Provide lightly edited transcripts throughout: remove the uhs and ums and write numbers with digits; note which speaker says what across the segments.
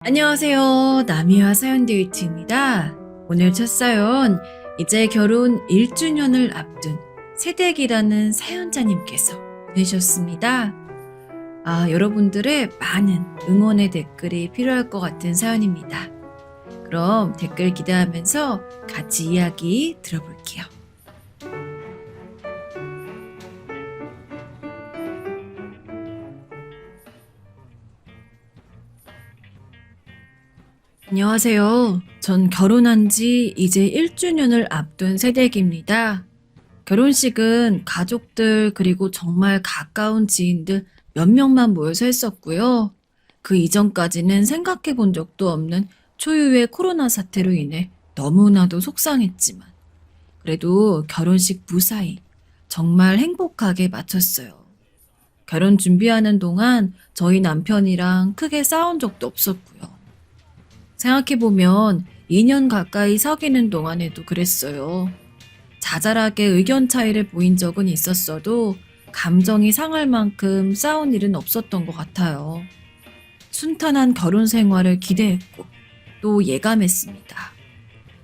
Speaker 1: 안녕하세요. 나미와 사연 데이트입니다. 오늘 첫 사연, 이제 결혼 1주년을 앞둔 새댁이라는 사연자님께서 보내셨습니다. 여러분들의 많은 응원의 댓글이 필요할 것 같은 사연입니다. 그럼 댓글 기대하면서 같이 이야기 들어볼게요. 안녕하세요. 전 결혼한 지 이제 1주년을 앞둔 새댁입니다. 결혼식은 가족들 그리고 정말 가까운 지인들 몇 명만 모여서 했었고요. 그 이전까지는 생각해 본 적도 없는 초유의 코로나 사태로 인해 너무나도 속상했지만 그래도 결혼식 무사히 정말 행복하게 마쳤어요. 결혼 준비하는 동안 저희 남편이랑 크게 싸운 적도 없었고요. 생각해보면 2년 가까이 사귀는 동안에도 그랬어요. 자잘하게 의견 차이를 보인 적은 있었어도 감정이 상할 만큼 싸운 일은 없었던 것 같아요. 순탄한 결혼 생활을 기대했고 또 예감했습니다.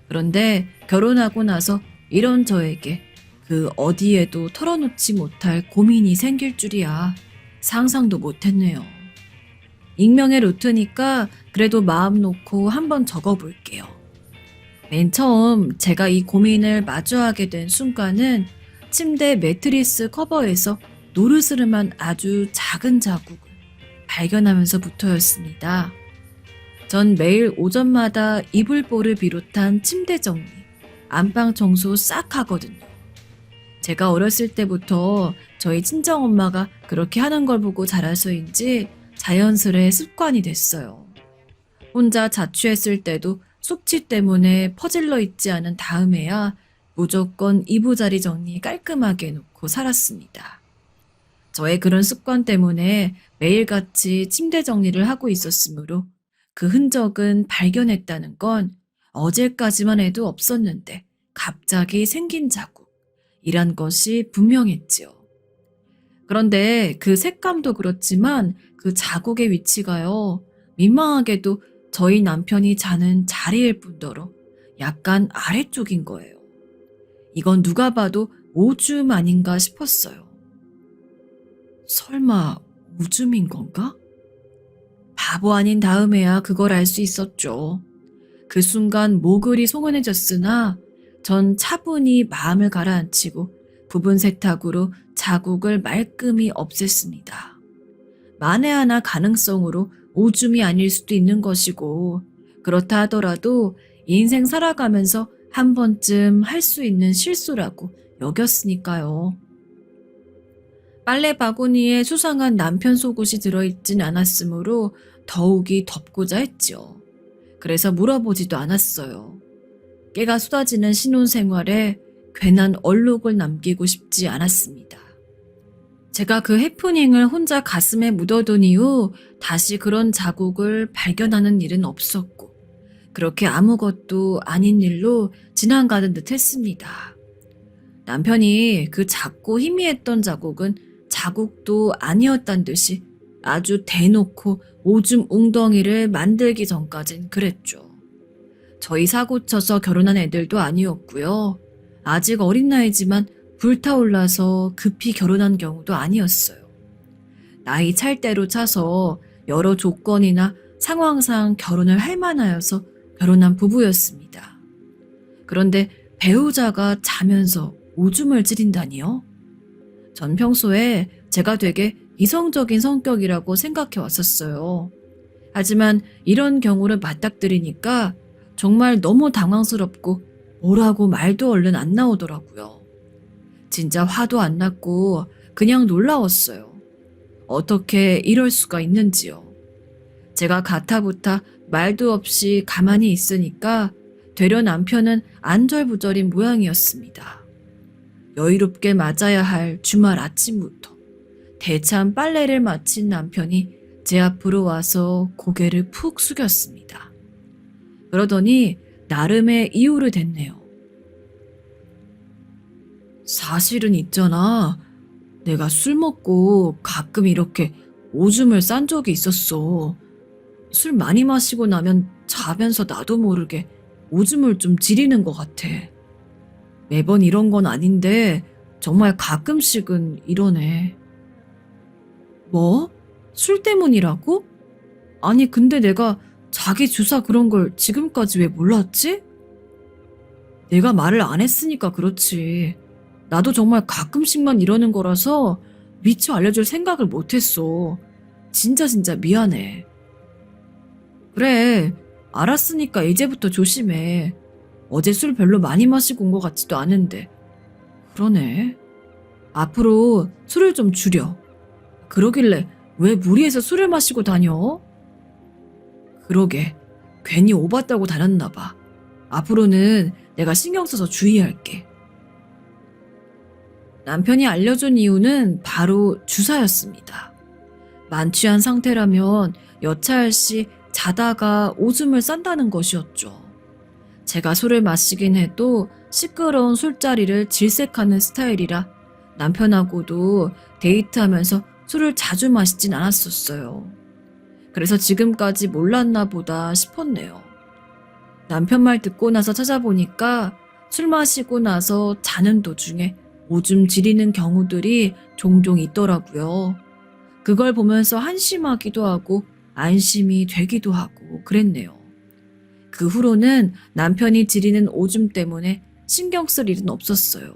Speaker 1: 그런데 결혼하고 나서 이런 저에게 그 어디에도 털어놓지 못할 고민이 생길 줄이야 상상도 못했네요. 익명의 루트니까 그래도 마음 놓고 한번 적어볼게요. 맨 처음 제가 이 고민을 마주하게 된 순간은 침대 매트리스 커버에서 노르스름한 아주 작은 자국을 발견하면서부터였습니다. 전 매일 오전마다 이불보를 비롯한 침대 정리, 안방 청소 싹 하거든요. 제가 어렸을 때부터 저희 친정엄마가 그렇게 하는 걸 보고 자라서인지 자연스레 습관이 됐어요. 혼자 자취했을 때도 숙취 때문에 퍼질러 있지 않은 다음에야 무조건 이부자리 정리 깔끔하게 해놓고 살았습니다. 저의 그런 습관 때문에 매일같이 침대 정리를 하고 있었으므로 그 흔적은 발견했다는 건 어제까지만 해도 없었는데 갑자기 생긴 자국이란 것이 분명했지요. 그런데 그 색감도 그렇지만 그 자국의 위치가요, 민망하게도 저희 남편이 자는 자리일 뿐더러 약간 아래쪽인 거예요. 이건 누가 봐도 오줌 아닌가 싶었어요. 설마 오줌인 건가? 바보 아닌 다음에야 그걸 알 수 있었죠. 그 순간 모글이 송원해졌으나 전 차분히 마음을 가라앉히고 부분 세탁으로 자국을 말끔히 없앴습니다. 만에 하나 가능성으로 오줌이 아닐 수도 있는 것이고 그렇다 하더라도 인생 살아가면서 한 번쯤 할 수 있는 실수라고 여겼으니까요. 빨래 바구니에 수상한 남편 속옷이 들어있진 않았으므로 더욱이 덮고자 했죠. 그래서 물어보지도 않았어요. 깨가 쏟아지는 신혼생활에 괜한 얼룩을 남기고 싶지 않았습니다. 제가 그 해프닝을 혼자 가슴에 묻어둔 이후 다시 그런 자국을 발견하는 일은 없었고 그렇게 아무것도 아닌 일로 지나가는 듯 했습니다. 남편이 그 작고 희미했던 자국은 자국도 아니었단 듯이 아주 대놓고 오줌 웅덩이를 만들기 전까진 그랬죠. 저희 사고 쳐서 결혼한 애들도 아니었고요. 아직 어린 나이지만 불타올라서 급히 결혼한 경우도 아니었어요. 나이 찰 대로 차서 여러 조건이나 상황상 결혼을 할 만하여서 결혼한 부부였습니다. 그런데 배우자가 자면서 오줌을 지린다니요? 전 평소에 제가 되게 이성적인 성격이라고 생각해 왔었어요. 하지만 이런 경우를 맞닥뜨리니까 정말 너무 당황스럽고 뭐라고 말도 얼른 안 나오더라고요. 진짜 화도 안 났고 그냥 놀라웠어요. 어떻게 이럴 수가 있는지요. 제가 가타부타 말도 없이 가만히 있으니까 되려 남편은 안절부절인 모양이었습니다. 여유롭게 맞아야 할 주말 아침부터 대참 빨래를 마친 남편이 제 앞으로 와서 고개를 푹 숙였습니다. 그러더니 나름의 이유를 댔네요. 사실은 있잖아. 내가 술 먹고 가끔 이렇게 오줌을 싼 적이 있었어. 술 많이 마시고 나면 자면서 나도 모르게 오줌을 좀 지리는 것 같아. 매번 이런 건 아닌데 정말 가끔씩은 이러네. 뭐? 술 때문이라고? 아니, 근데 내가 자기 주사 그런 걸 지금까지 왜 몰랐지? 내가 말을 안 했으니까 그렇지. 나도 정말 가끔씩만 이러는 거라서 미처 알려줄 생각을 못 했어. 진짜 미안해. 그래, 알았으니까 이제부터 조심해. 어제 술 별로 많이 마시고 온 것 같지도 않은데. 그러네. 앞으로 술을 좀 줄여. 그러길래 왜 무리해서 술을 마시고 다녀? 그러게, 괜히 오봤다고 다녔나 봐. 앞으로는 내가 신경 써서 주의할게. 남편이 알려준 이유는 바로 주사였습니다. 만취한 상태라면 여차할 시 자다가 오줌을 싼다는 것이었죠. 제가 술을 마시긴 해도 시끄러운 술자리를 질색하는 스타일이라 남편하고도 데이트하면서 술을 자주 마시진 않았었어요. 그래서 지금까지 몰랐나 보다 싶었네요. 남편 말 듣고 나서 찾아보니까 술 마시고 나서 자는 도중에 오줌 지리는 경우들이 종종 있더라고요. 그걸 보면서 한심하기도 하고 안심이 되기도 하고 그랬네요. 그 후로는 남편이 지리는 오줌 때문에 신경 쓸 일은 없었어요.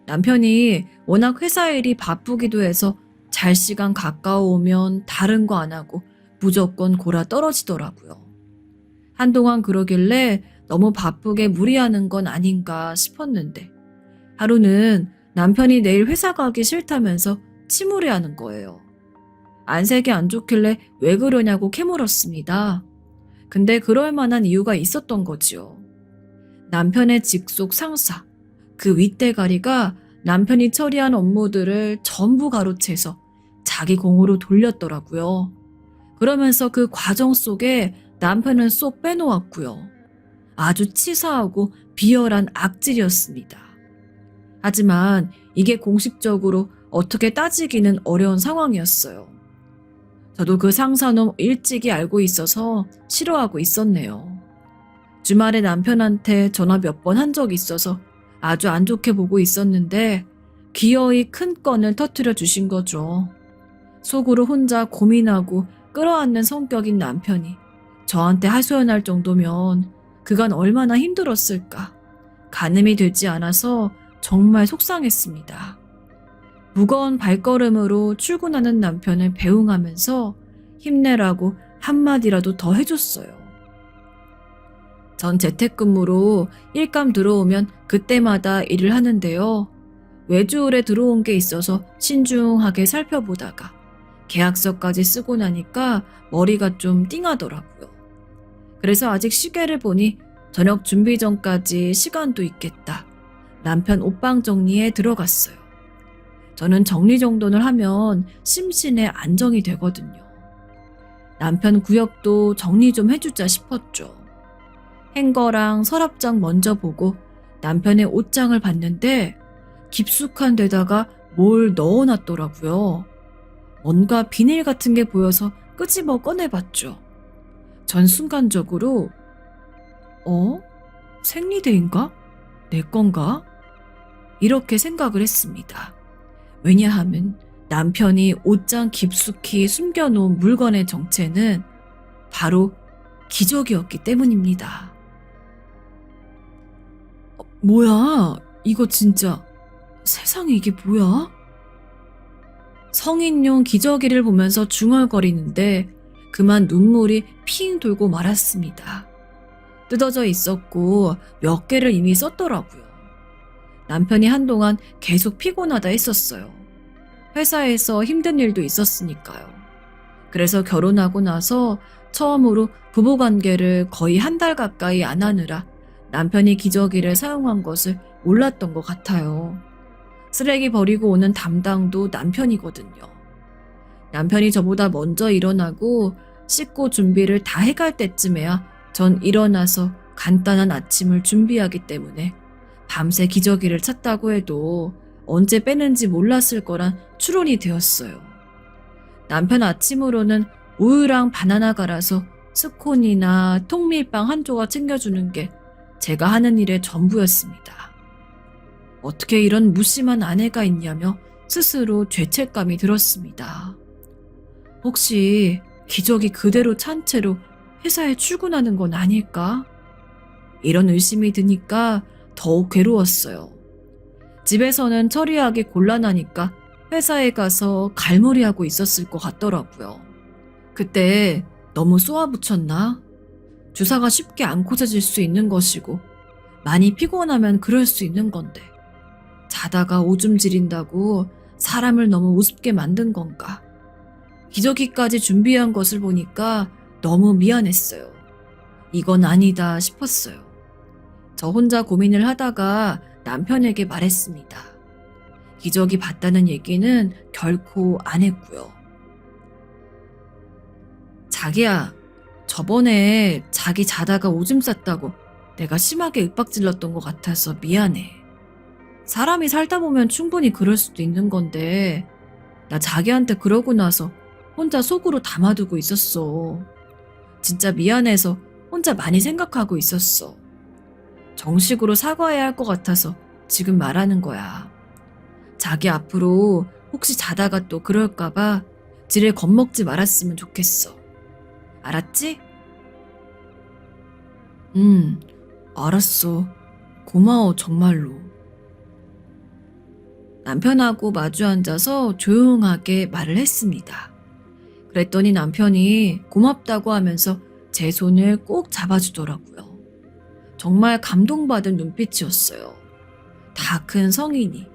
Speaker 1: 남편이 워낙 회사 일이 바쁘기도 해서 잘 시간 가까워오면 다른 거 안 하고 무조건 골아 떨어지더라고요. 한동안 그러길래 너무 바쁘게 무리하는 건 아닌가 싶었는데 하루는 남편이 내일 회사 가기 싫다면서 침울해하는 거예요. 안색이 안 좋길래 왜 그러냐고 캐물었습니다. 근데 그럴 만한 이유가 있었던 거지요. 남편의 직속 상사, 그 윗대가리가 남편이 처리한 업무들을 전부 가로채서 자기 공으로 돌렸더라고요. 그러면서 그 과정 속에 남편은 쏙 빼놓았고요. 아주 치사하고 비열한 악질이었습니다. 하지만 이게 공식적으로 어떻게 따지기는 어려운 상황이었어요. 저도 그 상사놈 일찍이 알고 있어서 싫어하고 있었네요. 주말에 남편한테 전화 몇 번 한 적이 있어서 아주 안 좋게 보고 있었는데 기어이 큰 건을 터뜨려 주신 거죠. 속으로 혼자 고민하고 끌어안는 성격인 남편이 저한테 하소연할 정도면 그간 얼마나 힘들었을까. 가늠이 되지 않아서 정말 속상했습니다. 무거운 발걸음으로 출근하는 남편을 배웅하면서 힘내라고 한마디라도 더 해줬어요. 전 재택근무로 일감 들어오면 그때마다 일을 하는데요. 외주홀에 들어온 게 있어서 신중하게 살펴보다가 계약서까지 쓰고 나니까 머리가 좀 띵하더라고요. 그래서 아직 시계를 보니 저녁 준비 전까지 시간도 있겠다. 남편 옷방 정리에 들어갔어요. 저는 정리정돈을 하면 심신의 안정이 되거든요. 남편 구역도 정리 좀 해주자 싶었죠. 행거랑 서랍장 먼저 보고 남편의 옷장을 봤는데 깊숙한 데다가 뭘 넣어놨더라고요. 뭔가 비닐 같은 게 보여서 끄집어 꺼내봤죠. 전 순간적으로 생리대인가? 내 건가? 이렇게 생각을 했습니다. 왜냐하면 남편이 옷장 깊숙이 숨겨놓은 물건의 정체는 바로 기저귀였기 때문입니다. 뭐야? 이거 진짜 세상에 이게 뭐야? 성인용 기저귀를 보면서 중얼거리는데 그만 눈물이 핑 돌고 말았습니다. 뜯어져 있었고 몇 개를 이미 썼더라고요. 남편이 한동안 계속 피곤하다 했었어요. 회사에서 힘든 일도 있었으니까요. 그래서 결혼하고 나서 처음으로 부부관계를 거의 한 달 가까이 안 하느라 남편이 기저귀를 사용한 것을 몰랐던 것 같아요. 쓰레기 버리고 오는 담당도 남편이거든요. 남편이 저보다 먼저 일어나고 씻고 준비를 다 해갈 때쯤에야 전 일어나서 간단한 아침을 준비하기 때문에 밤새 기저귀를 찾다고 해도 언제 빼는지 몰랐을 거란 추론이 되었어요. 남편 아침으로는 우유랑 바나나 갈아서 스콘이나 통밀빵 한 조각 챙겨주는 게 제가 하는 일의 전부였습니다. 어떻게 이런 무심한 아내가 있냐며 스스로 죄책감이 들었습니다. 혹시 기저귀 그대로 찬 채로 회사에 출근하는 건 아닐까? 이런 의심이 드니까 더욱 괴로웠어요. 집에서는 처리하기 곤란하니까 회사에 가서 갈무리하고 있었을 것 같더라고요. 그때 너무 쏘아붙였나? 주사가 쉽게 안 꽂아질 수 있는 것이고 많이 피곤하면 그럴 수 있는 건데 자다가 오줌 지린다고 사람을 너무 우습게 만든 건가? 기저귀까지 준비한 것을 보니까 너무 미안했어요. 이건 아니다 싶었어요. 저 혼자 고민을 하다가 남편에게 말했습니다. 기저귀 봤다는 얘기는 결코 안 했고요. 자기야, 저번에 자기 자다가 오줌 쌌다고 내가 심하게 윽박질렀던 것 같아서 미안해. 사람이 살다 보면 충분히 그럴 수도 있는 건데 나 자기한테 그러고 나서 혼자 속으로 담아두고 있었어. 진짜 미안해서 혼자 많이 생각하고 있었어. 정식으로 사과해야 할 것 같아서 지금 말하는 거야. 자기 앞으로 혹시 자다가 또 그럴까봐 지레 겁먹지 말았으면 좋겠어. 알았지? 알았어. 고마워, 정말로. 남편하고 마주 앉아서 조용하게 말을 했습니다. 그랬더니 남편이 고맙다고 하면서 제 손을 꼭 잡아주더라고요. 정말 감동받은 눈빛이었어요. 다 큰 성인이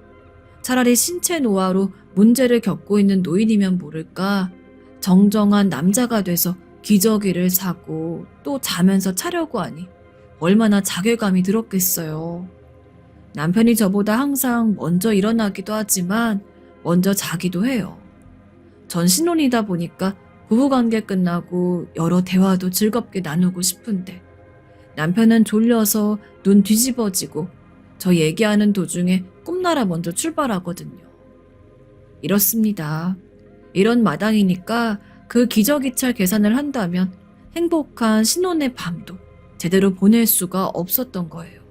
Speaker 1: 차라리 신체 노화로 문제를 겪고 있는 노인이면 모를까 정정한 남자가 돼서 기저귀를 사고 또 자면서 차려고 하니 얼마나 자괴감이 들었겠어요. 남편이 저보다 항상 먼저 일어나기도 하지만 먼저 자기도 해요. 전 신혼이다 보니까 부부관계 끝나고 여러 대화도 즐겁게 나누고 싶은데 남편은 졸려서 눈 뒤집어지고 저 얘기하는 도중에 꿈나라 먼저 출발하거든요. 이렇습니다. 이런 마당이니까 그 기저귀찰 계산을 한다면 행복한 신혼의 밤도 제대로 보낼 수가 없었던 거예요.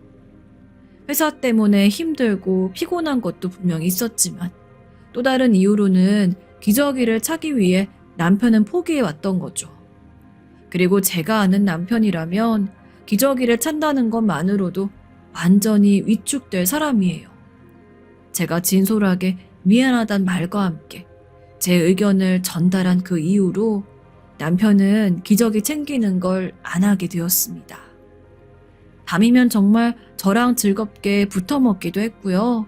Speaker 1: 회사 때문에 힘들고 피곤한 것도 분명히 있었지만 또 다른 이유로는 기저귀를 차기 위해 남편은 포기해왔던 거죠. 그리고 제가 아는 남편이라면 기저귀를 찬다는 것만으로도 완전히 위축될 사람이에요. 제가 진솔하게 미안하단 말과 함께 제 의견을 전달한 그 이후로 남편은 기저귀 챙기는 걸 안 하게 되었습니다. 밤이면 정말 저랑 즐겁게 붙어 먹기도 했고요.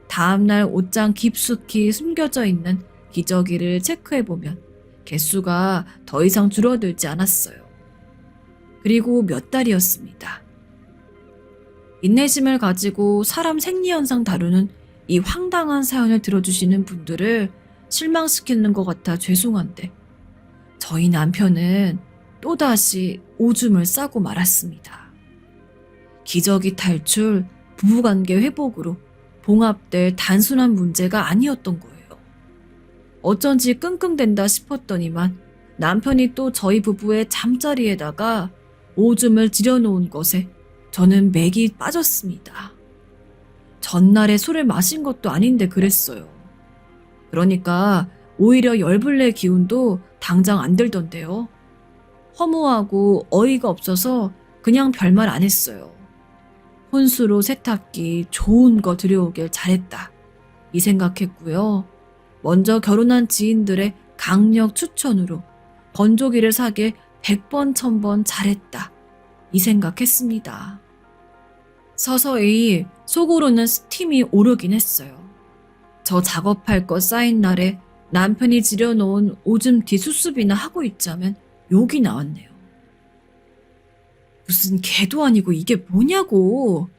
Speaker 1: 다음날 옷장 깊숙이 숨겨져 있는 기저귀를 체크해보면 개수가 더 이상 줄어들지 않았어요. 그리고 몇 달이었습니다. 인내심을 가지고 사람 생리현상 다루는 이 황당한 사연을 들어주시는 분들을 실망시키는 것 같아 죄송한데 저희 남편은 또다시 오줌을 싸고 말았습니다. 기저귀 탈출, 부부관계 회복으로 봉합될 단순한 문제가 아니었던 거예요. 어쩐지 끙끙댄다 싶었더니만 남편이 또 저희 부부의 잠자리에다가 오줌을 지려놓은 것에 저는 맥이 빠졌습니다. 전날에 술을 마신 것도 아닌데 그랬어요. 그러니까 오히려 열불낼 기운도 당장 안 들던데요. 허무하고 어이가 없어서 그냥 별말 안 했어요. 혼수로 세탁기 좋은 거 들여오길 잘했다. 이 생각했고요. 먼저 결혼한 지인들의 강력 추천으로 건조기를 사길 100번 1000번 잘했다. 이 생각했습니다. 서서히 속으로는 스팀이 오르긴 했어요. 저 작업할 거 쌓인 날에 남편이 지려놓은 오줌 뒤 수습이나 하고 있자면 욕이 나왔네요. 무슨 개도 아니고 이게 뭐냐고.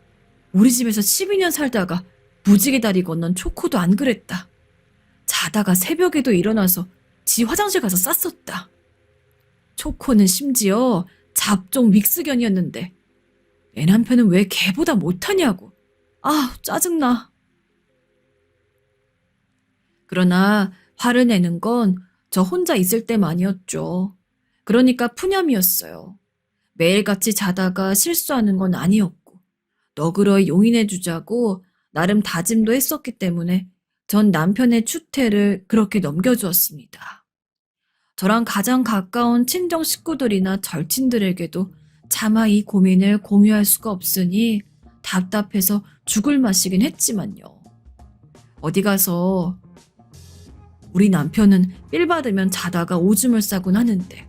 Speaker 1: 우리 집에서 12년 살다가 무지개 다리 건넌 초코도 안 그랬다. 자다가 새벽에도 일어나서 지 화장실 가서 쌌었다. 초코는 심지어 잡종 믹스견이었는데 내 남편은 왜 걔보다 못하냐고. 아, 짜증나. 그러나 화를 내는 건 저 혼자 있을 때만이었죠. 그러니까 푸념이었어요. 매일같이 자다가 실수하는 건 아니었고, 너그러이 용인해주자고 나름 다짐도 했었기 때문에 전 남편의 추태를 그렇게 넘겨주었습니다. 저랑 가장 가까운 친정 식구들이나 절친들에게도 차마 이 고민을 공유할 수가 없으니 답답해서 죽을 맛이긴 했지만요. 어디 가서 우리 남편은 삘 받으면 자다가 오줌을 싸곤 하는데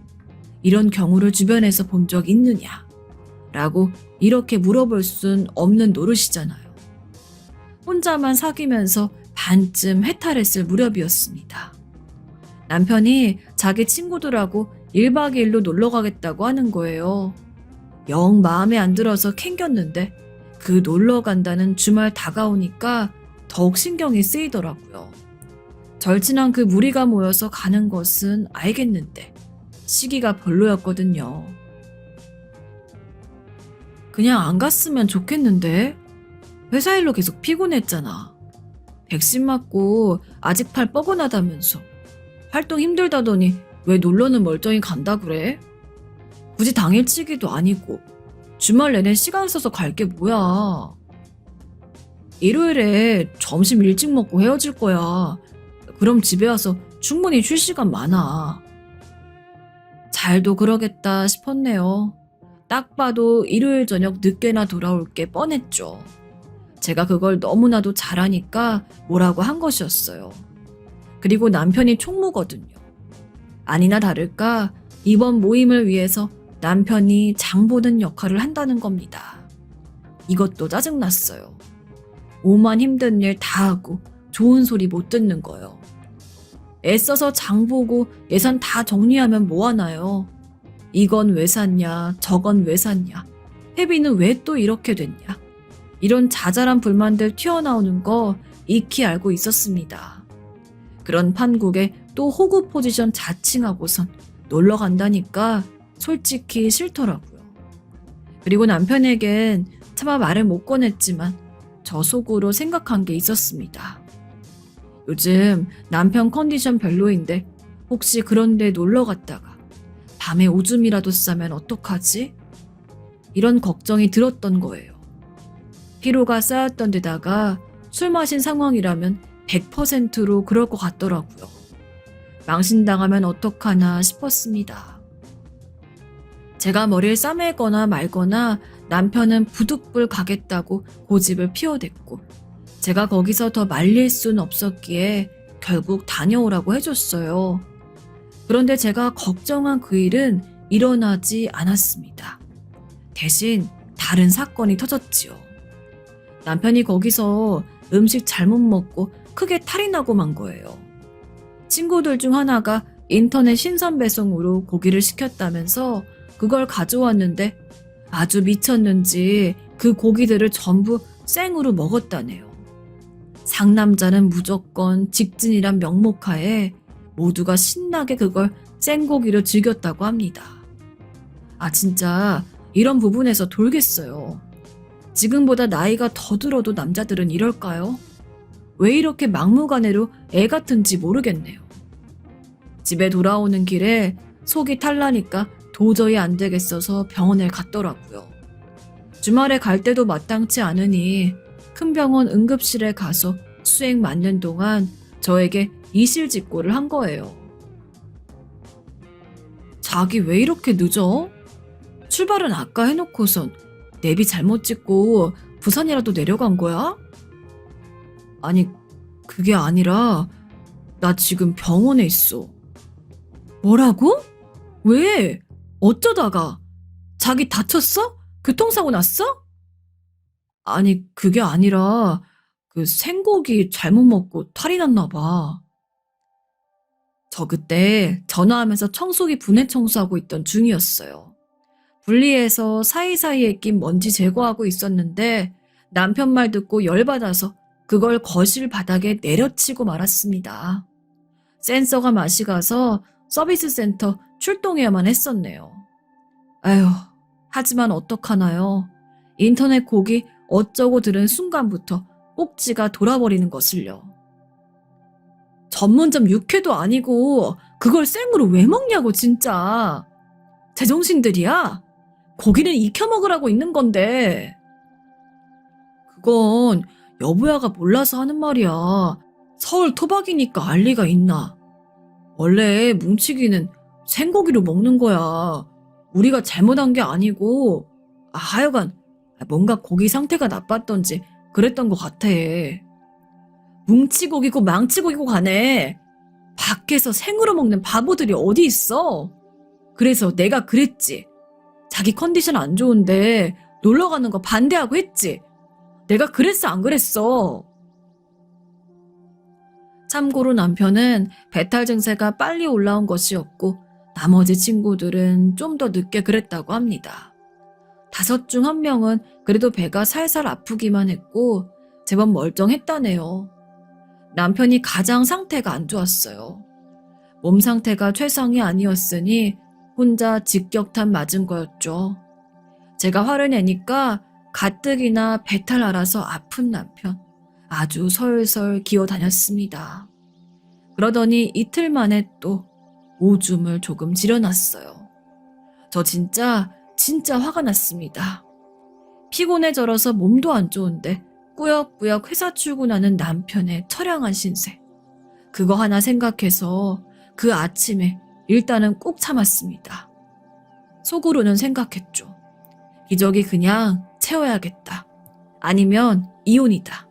Speaker 1: 이런 경우를 주변에서 본 적 있느냐? 라고 이렇게 물어볼 순 없는 노릇이잖아요. 혼자만 사귀면서 반쯤 해탈했을 무렵이었습니다. 남편이 자기 친구들하고 1박 2일로 놀러 가겠다고 하는 거예요. 영 마음에 안 들어서 캥겼는데 그 놀러 간다는 주말 다가오니까 더욱 신경이 쓰이더라고요. 절친한 그 무리가 모여서 가는 것은 알겠는데 시기가 별로였거든요. 그냥 안 갔으면 좋겠는데 회사 일로 계속 피곤했잖아. 백신 맞고 아직 팔 뻐근하다면서 활동 힘들다더니 왜 놀러는 멀쩡히 간다 그래? 굳이 당일치기도 아니고 주말 내내 시간 써서 갈 게 뭐야. 일요일에 점심 일찍 먹고 헤어질 거야. 그럼 집에 와서 충분히 쉴 시간 많아. 잘도 그러겠다 싶었네요. 딱 봐도 일요일 저녁 늦게나 돌아올 게 뻔했죠. 제가 그걸 너무나도 잘하니까 뭐라고 한 것이었어요. 그리고 남편이 총무거든요. 아니나 다를까 이번 모임을 위해서 남편이 장 보는 역할을 한다는 겁니다. 이것도 짜증났어요. 오만 힘든 일 다 하고 좋은 소리 못 듣는 거요. 애써서 장 보고 예산 다 정리하면 뭐하나요? 이건 왜 샀냐, 저건 왜 샀냐, 회비는 왜 또 이렇게 됐냐. 이런 자잘한 불만들 튀어나오는 거 익히 알고 있었습니다. 그런 판국에 또 호구 포지션 자칭하고선 놀러 간다니까 솔직히 싫더라고요. 그리고 남편에겐 차마 말을 못 꺼냈지만 저 속으로 생각한 게 있었습니다. 요즘 남편 컨디션 별로인데 혹시 그런데 놀러 갔다가 밤에 오줌이라도 싸면 어떡하지? 이런 걱정이 들었던 거예요. 피로가 쌓였던 데다가 술 마신 상황이라면 100%로 그럴 것 같더라고요. 망신당하면 어떡하나 싶었습니다. 제가 머리를 싸매거나 말거나 남편은 부득불 가겠다고 고집을 피워댔고 제가 거기서 더 말릴 순 없었기에 결국 다녀오라고 해줬어요. 그런데 제가 걱정한 그 일은 일어나지 않았습니다. 대신 다른 사건이 터졌지요. 남편이 거기서 음식 잘못 먹고 크게 탈이 나고 만 거예요. 친구들 중 하나가 인터넷 신선 배송으로 고기를 시켰다면서 그걸 가져왔는데 아주 미쳤는지 그 고기들을 전부 생으로 먹었다네요. 상남자는 무조건 직진이란 명목하에 모두가 신나게 그걸 생고기로 즐겼다고 합니다. 아 진짜 이런 부분에서 돌겠어요. 지금보다 나이가 더 들어도 남자들은 이럴까요? 왜 이렇게 막무가내로 애 같은지 모르겠네요. 집에 돌아오는 길에 속이 탈나니까 도저히 안 되겠어서 병원에 갔더라고요. 주말에 갈 때도 마땅치 않으니 큰 병원 응급실에 가서 수액 맞는 동안 저에게 이실직고를 한 거예요. 자기 왜 이렇게 늦어? 출발은 아까 해놓고선 내비 잘못 찍고 부산이라도 내려간 거야? 아니 그게 아니라 나 지금 병원에 있어. 뭐라고? 왜? 어쩌다가? 자기 다쳤어? 교통사고 났어? 아니 그게 아니라 그 생고기 잘못 먹고 탈이 났나 봐. 저 그때 전화하면서 청소기 분해 청소하고 있던 중이었어요. 분리해서 사이사이에 낀 먼지 제거하고 있었는데 남편 말 듣고 열받아서 그걸 거실 바닥에 내려치고 말았습니다. 센서가 맛이 가서 서비스 센터 출동해야만 했었네요. 아휴, 하지만 어떡하나요? 인터넷 곡이 어쩌고 들은 순간부터 꼭지가 돌아버리는 것을요. 전문점 육회도 아니고 그걸 생으로 왜 먹냐고 진짜. 제정신들이야? 고기는 익혀 먹으라고 있는 건데. 그건 여보야가 몰라서 하는 말이야. 서울 토박이니까 알 리가 있나. 원래 뭉치기는 생고기로 먹는 거야. 우리가 잘못한 게 아니고 하여간 뭔가 고기 상태가 나빴던지 그랬던 것 같아. 뭉치고기고 망치고기고 간에 밖에서 생으로 먹는 바보들이 어디 있어. 그래서 내가 그랬지. 자기 컨디션 안 좋은데 놀러 가는 거 반대하고 했지. 내가 그랬어 안 그랬어. 참고로 남편은 배탈 증세가 빨리 올라온 것이었고 나머지 친구들은 좀 더 늦게 그랬다고 합니다. 5 중 1명은 그래도 배가 살살 아프기만 했고 제법 멀쩡했다네요. 남편이 가장 상태가 안 좋았어요. 몸 상태가 최상이 아니었으니 혼자 직격탄 맞은 거였죠. 제가 화를 내니까 가뜩이나 배탈 알아서 아픈 남편 아주 설설 기어다녔습니다. 그러더니 이틀 만에 또 오줌을 조금 지려놨어요. 저 진짜 화가 났습니다. 피곤해 절어서 몸도 안 좋은데 꾸역꾸역 회사 출근하는 남편의 처량한 신세. 그거 하나 생각해서 그 아침에 일단은 꾹 참았습니다. 속으로는 생각했죠. 기저귀 그냥 채워야겠다. 아니면 이혼이다.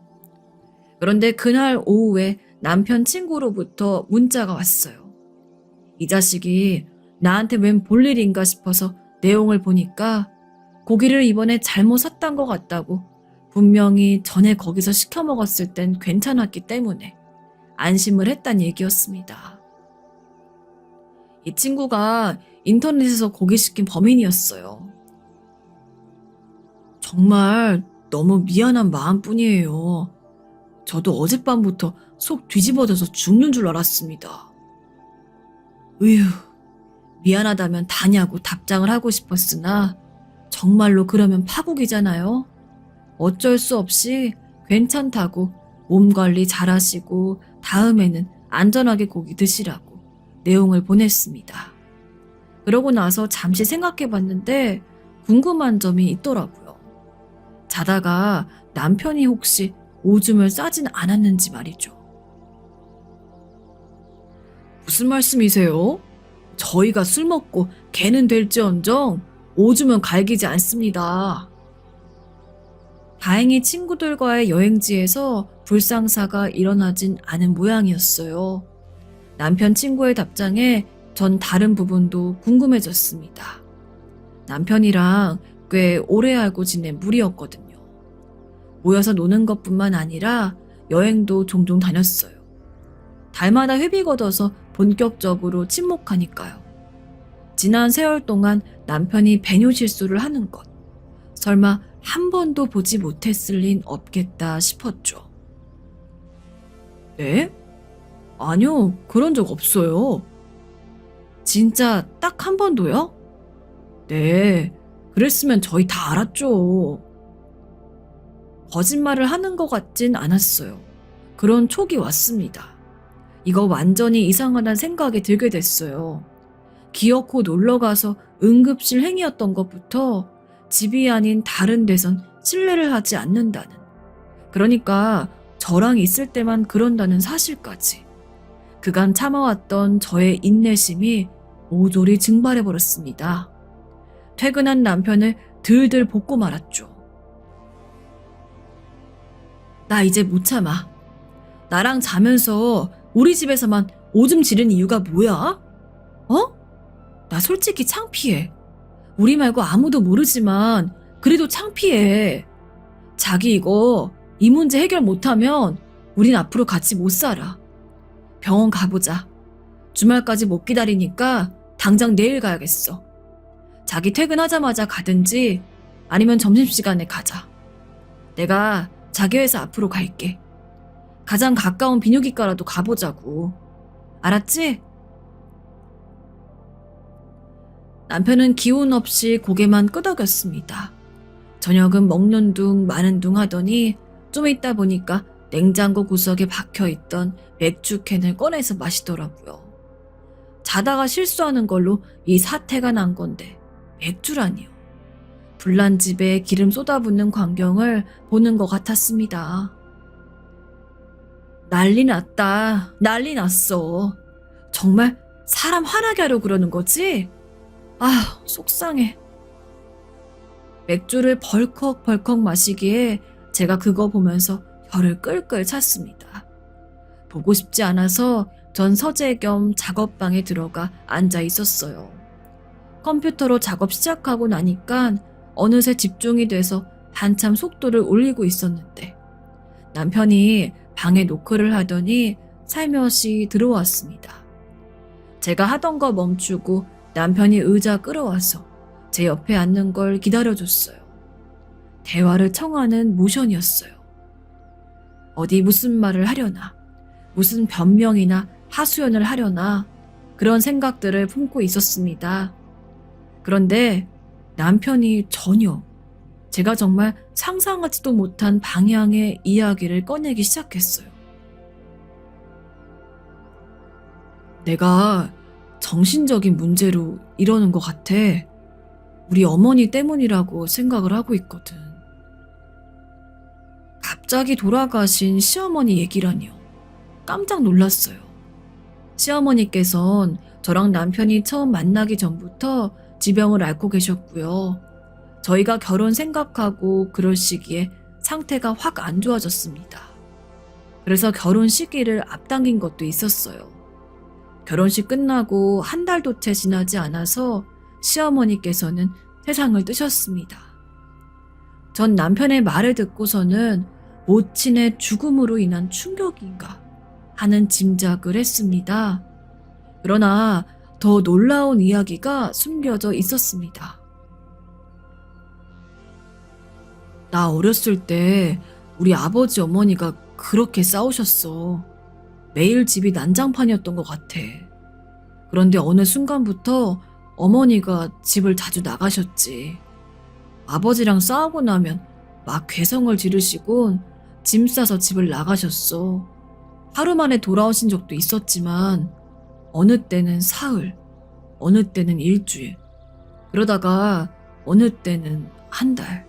Speaker 1: 그런데 그날 오후에 남편 친구로부터 문자가 왔어요. 이 자식이 나한테 웬 볼일인가 싶어서 내용을 보니까 고기를 이번에 잘못 샀단 것 같다고. 분명히 전에 거기서 시켜 먹었을 땐 괜찮았기 때문에 안심을 했단 얘기였습니다. 이 친구가 인터넷에서 고기 시킨 범인이었어요. 정말 너무 미안한 마음뿐이에요. 저도 어젯밤부터 속 뒤집어져서 죽는 줄 알았습니다. 으휴, 미안하다면 다냐고 답장을 하고 싶었으나 정말로 그러면 파국이잖아요. 어쩔 수 없이 괜찮다고 몸 관리 잘하시고 다음에는 안전하게 고기 드시라고 내용을 보냈습니다. 그러고 나서 잠시 생각해봤는데 궁금한 점이 있더라고요. 자다가 남편이 혹시 오줌을 싸진 않았는지 말이죠. 무슨 말씀이세요? 저희가 술 먹고 개는 될지언정 오줌은 갈기지 않습니다. 다행히 친구들과의 여행지에서 불상사가 일어나진 않은 모양이었어요. 남편 친구의 답장에 전 다른 부분도 궁금해졌습니다. 남편이랑 꽤 오래 알고 지낸 무리였거든요. 모여서 노는 것뿐만 아니라 여행도 종종 다녔어요. 달마다 회비 걷어서 본격적으로 친목하니까요. 지난 세월 동안 남편이 배뇨 실수를 하는 것, 설마 한 번도 보지 못했을 린 없겠다 싶었죠. 네? 아니요, 그런 적 없어요. 진짜 딱 한 번도요? 네, 그랬으면 저희 다 알았죠. 거짓말을 하는 것 같진 않았어요. 그런 촉이 왔습니다. 이거 완전히 이상하다는 생각이 들게 됐어요. 기어코 놀러가서 응급실 행위였던 것부터 집이 아닌 다른 데선 실례를 하지 않는다는, 그러니까 저랑 있을 때만 그런다는 사실까지. 그간 참아왔던 저의 인내심이 모조리 증발해버렸습니다. 퇴근한 남편을 들들 볶고 말았죠. 나 이제 못 참아. 나랑 자면서 우리 집에서만 오줌 지른 이유가 뭐야? 어? 나 솔직히 창피해. 우리 말고 아무도 모르지만 그래도 창피해. 자기 이 문제 해결 못하면 우린 앞으로 같이 못 살아. 병원 가보자. 주말까지 못 기다리니까 당장 내일 가야겠어. 자기 퇴근하자마자 가든지 아니면 점심시간에 가자. 내가 자기 회사 앞으로 갈게. 가장 가까운 비뇨기과라도 가보자고. 알았지? 남편은 기운 없이 고개만 끄덕였습니다. 저녁은 먹는 둥 마는 둥 하더니 좀 있다 보니까 냉장고 구석에 박혀있던 맥주 캔을 꺼내서 마시더라고요. 자다가 실수하는 걸로 이 사태가 난 건데 맥주라니요. 불난 집에 기름 쏟아붓는 광경을 보는 것 같았습니다. 난리 났다. 난리 났어. 정말 사람 화나게 하려고 그러는 거지? 아, 속상해. 맥주를 벌컥벌컥 마시기에 제가 그거 보면서 혀를 끌끌 찼습니다. 보고 싶지 않아서 전 서재 겸 작업방에 들어가 앉아 있었어요. 컴퓨터로 작업 시작하고 나니까 어느새 집중이 돼서 한참 속도를 올리고 있었는데 남편이 방에 노크를 하더니 살며시 들어왔습니다. 제가 하던 거 멈추고 남편이 의자 끌어와서 제 옆에 앉는 걸 기다려줬어요. 대화를 청하는 모션이었어요. 어디 무슨 말을 하려나, 무슨 변명이나 하소연을 하려나 그런 생각들을 품고 있었습니다. 그런데 남편이 전혀 제가 정말 상상하지도 못한 방향의 이야기를 꺼내기 시작했어요. 내가 정신적인 문제로 이러는 것 같아. 우리 어머니 때문이라고 생각을 하고 있거든. 갑자기 돌아가신 시어머니 얘기라니요. 깜짝 놀랐어요. 시어머니께선 저랑 남편이 처음 만나기 전부터 지병을 앓고 계셨고요. 저희가 결혼 생각하고 그럴 시기에 상태가 확 안 좋아졌습니다. 그래서 결혼 시기를 앞당긴 것도 있었어요. 결혼식 끝나고 한 달도 채 지나지 않아서 시어머니께서는 세상을 뜨셨습니다. 전 남편의 말을 듣고서는 모친의 죽음으로 인한 충격인가 하는 짐작을 했습니다. 그러나 더 놀라운 이야기가 숨겨져 있었습니다. 나 어렸을 때 우리 아버지 어머니가 그렇게 싸우셨어. 매일 집이 난장판이었던 것 같아. 그런데 어느 순간부터 어머니가 집을 자주 나가셨지. 아버지랑 싸우고 나면 막 괴성을 지르시곤 짐 싸서 집을 나가셨어. 하루 만에 돌아오신 적도 있었지만 어느 때는 사흘, 어느 때는 일주일, 그러다가 어느 때는 한 달.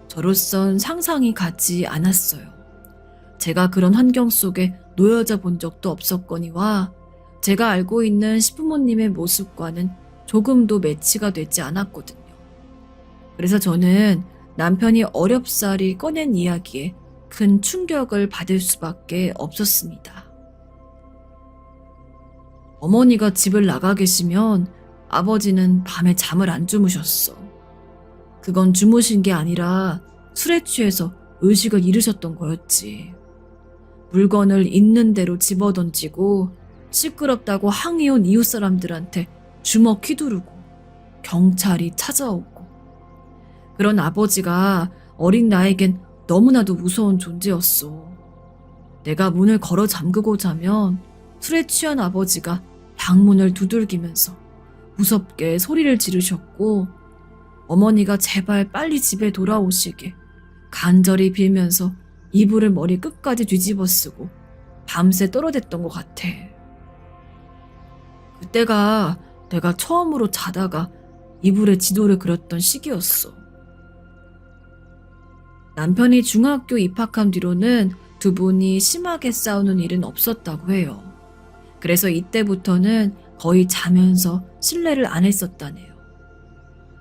Speaker 1: 저로선 상상이 가지 않았어요. 제가 그런 환경 속에 놓여져 본 적도 없었거니와 제가 알고 있는 시부모님의 모습과는 조금도 매치가 되지 않았거든요. 그래서 저는 남편이 어렵사리 꺼낸 이야기에 큰 충격을 받을 수밖에 없었습니다. 어머니가 집을 나가 계시면 아버지는 밤에 잠을 안 주무셨어. 그건 주무신 게 아니라 술에 취해서 의식을 잃으셨던 거였지. 물건을 있는 대로 집어던지고 시끄럽다고 항의온 이웃 사람들한테 주먹 휘두르고 경찰이 찾아오고. 그런 아버지가 어린 나에겐 너무나도 무서운 존재였어. 내가 문을 걸어 잠그고 자면 술에 취한 아버지가 방문을 두들기면서 무섭게 소리를 지르셨고 어머니가 제발 빨리 집에 돌아오시게 간절히 빌면서 이불을 머리 끝까지 뒤집어 쓰고 밤새 떨어댔던 것 같아. 그때가 내가 처음으로 자다가 이불에 지도를 그렸던 시기였어. 남편이 중학교 입학한 뒤로는 두 분이 심하게 싸우는 일은 없었다고 해요. 그래서 이때부터는 거의 자면서 실례를 안 했었다네요.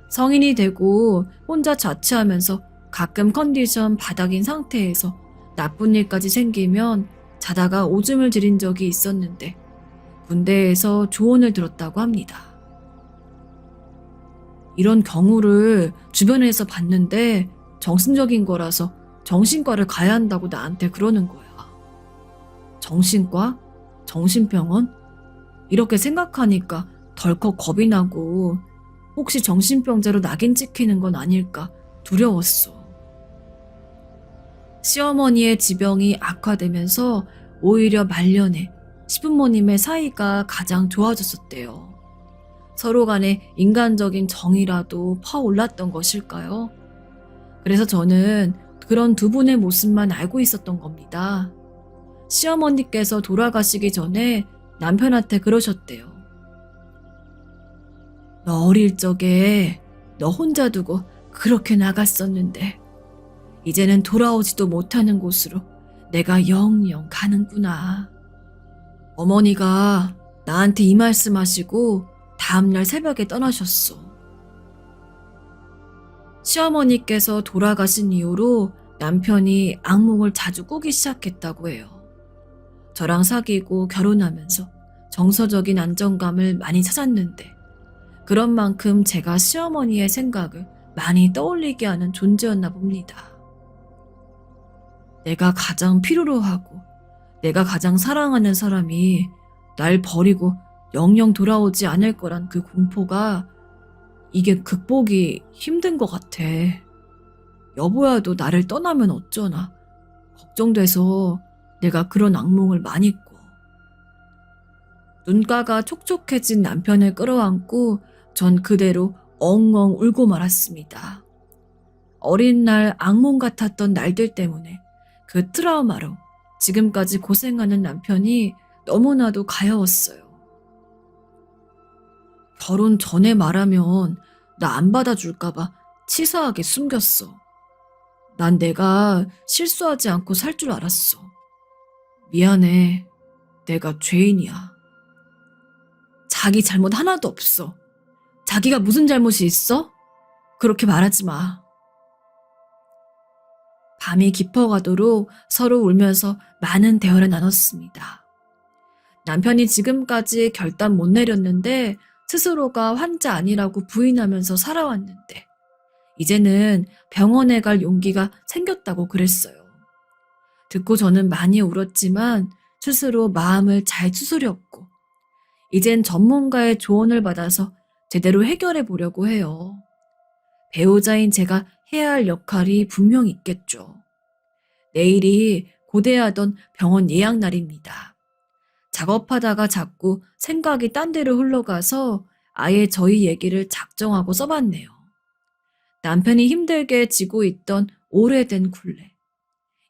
Speaker 1: 성인이 되고 혼자 자취하면서 가끔 컨디션 바닥인 상태에서 나쁜 일까지 생기면 자다가 오줌을 지린 적이 있었는데 군대에서 조언을 들었다고 합니다. 이런 경우를 주변에서 봤는데 정신적인 거라서 정신과를 가야 한다고 나한테 그러는 거야. 정신과? 정신병원? 이렇게 생각하니까 덜컥 겁이 나고 혹시 정신병자로 낙인 찍히는 건 아닐까 두려웠어. 시어머니의 지병이 악화되면서 오히려 말년에 시부모님의 사이가 가장 좋아졌었대요. 서로 간에 인간적인 정이라도 퍼올랐던 것일까요? 그래서 저는 그런 두 분의 모습만 알고 있었던 겁니다. 시어머니께서 돌아가시기 전에 남편한테 그러셨대요. 너 어릴 적에 너 혼자 두고 그렇게 나갔었는데 이제는 돌아오지도 못하는 곳으로 내가 영영 가는구나. 어머니가 나한테 이 말씀하시고 다음날 새벽에 떠나셨어. 시어머니께서 돌아가신 이후로 남편이 악몽을 자주 꾸기 시작했다고 해요. 저랑 사귀고 결혼하면서 정서적인 안정감을 많이 찾았는데 그런 만큼 제가 시어머니의 생각을 많이 떠올리게 하는 존재였나 봅니다. 내가 가장 필요로 하고 내가 가장 사랑하는 사람이 날 버리고 영영 돌아오지 않을 거란 그 공포가 이게 극복이 힘든 것 같아. 여보야도 나를 떠나면 어쩌나 걱정돼서 내가 그런 악몽을 많이 꿔. 눈가가 촉촉해진 남편을 끌어안고 전 그대로 엉엉 울고 말았습니다. 어린 날 악몽 같았던 날들 때문에 그 트라우마로 지금까지 고생하는 남편이 너무나도 가여웠어요. 결혼 전에 말하면 나 안 받아줄까봐 치사하게 숨겼어. 난 내가 실수하지 않고 살 줄 알았어. 미안해. 내가 죄인이야. 자기 잘못 하나도 없어. 자기가 무슨 잘못이 있어? 그렇게 말하지 마. 밤이 깊어가도록 서로 울면서 많은 대화를 나눴습니다. 남편이 지금까지 결단 못 내렸는데 스스로가 환자 아니라고 부인하면서 살아왔는데 이제는 병원에 갈 용기가 생겼다고 그랬어요. 듣고 저는 많이 울었지만 스스로 마음을 잘 추스렸고 이젠 전문가의 조언을 받아서 제대로 해결해 보려고 해요. 배우자인 제가 해야 할 역할이 분명 있겠죠. 내일이 고대하던 병원 예약 날입니다. 작업하다가 자꾸 생각이 딴 데로 흘러가서 아예 저희 얘기를 작정하고 써봤네요. 남편이 힘들게 지고 있던 오래된 굴레.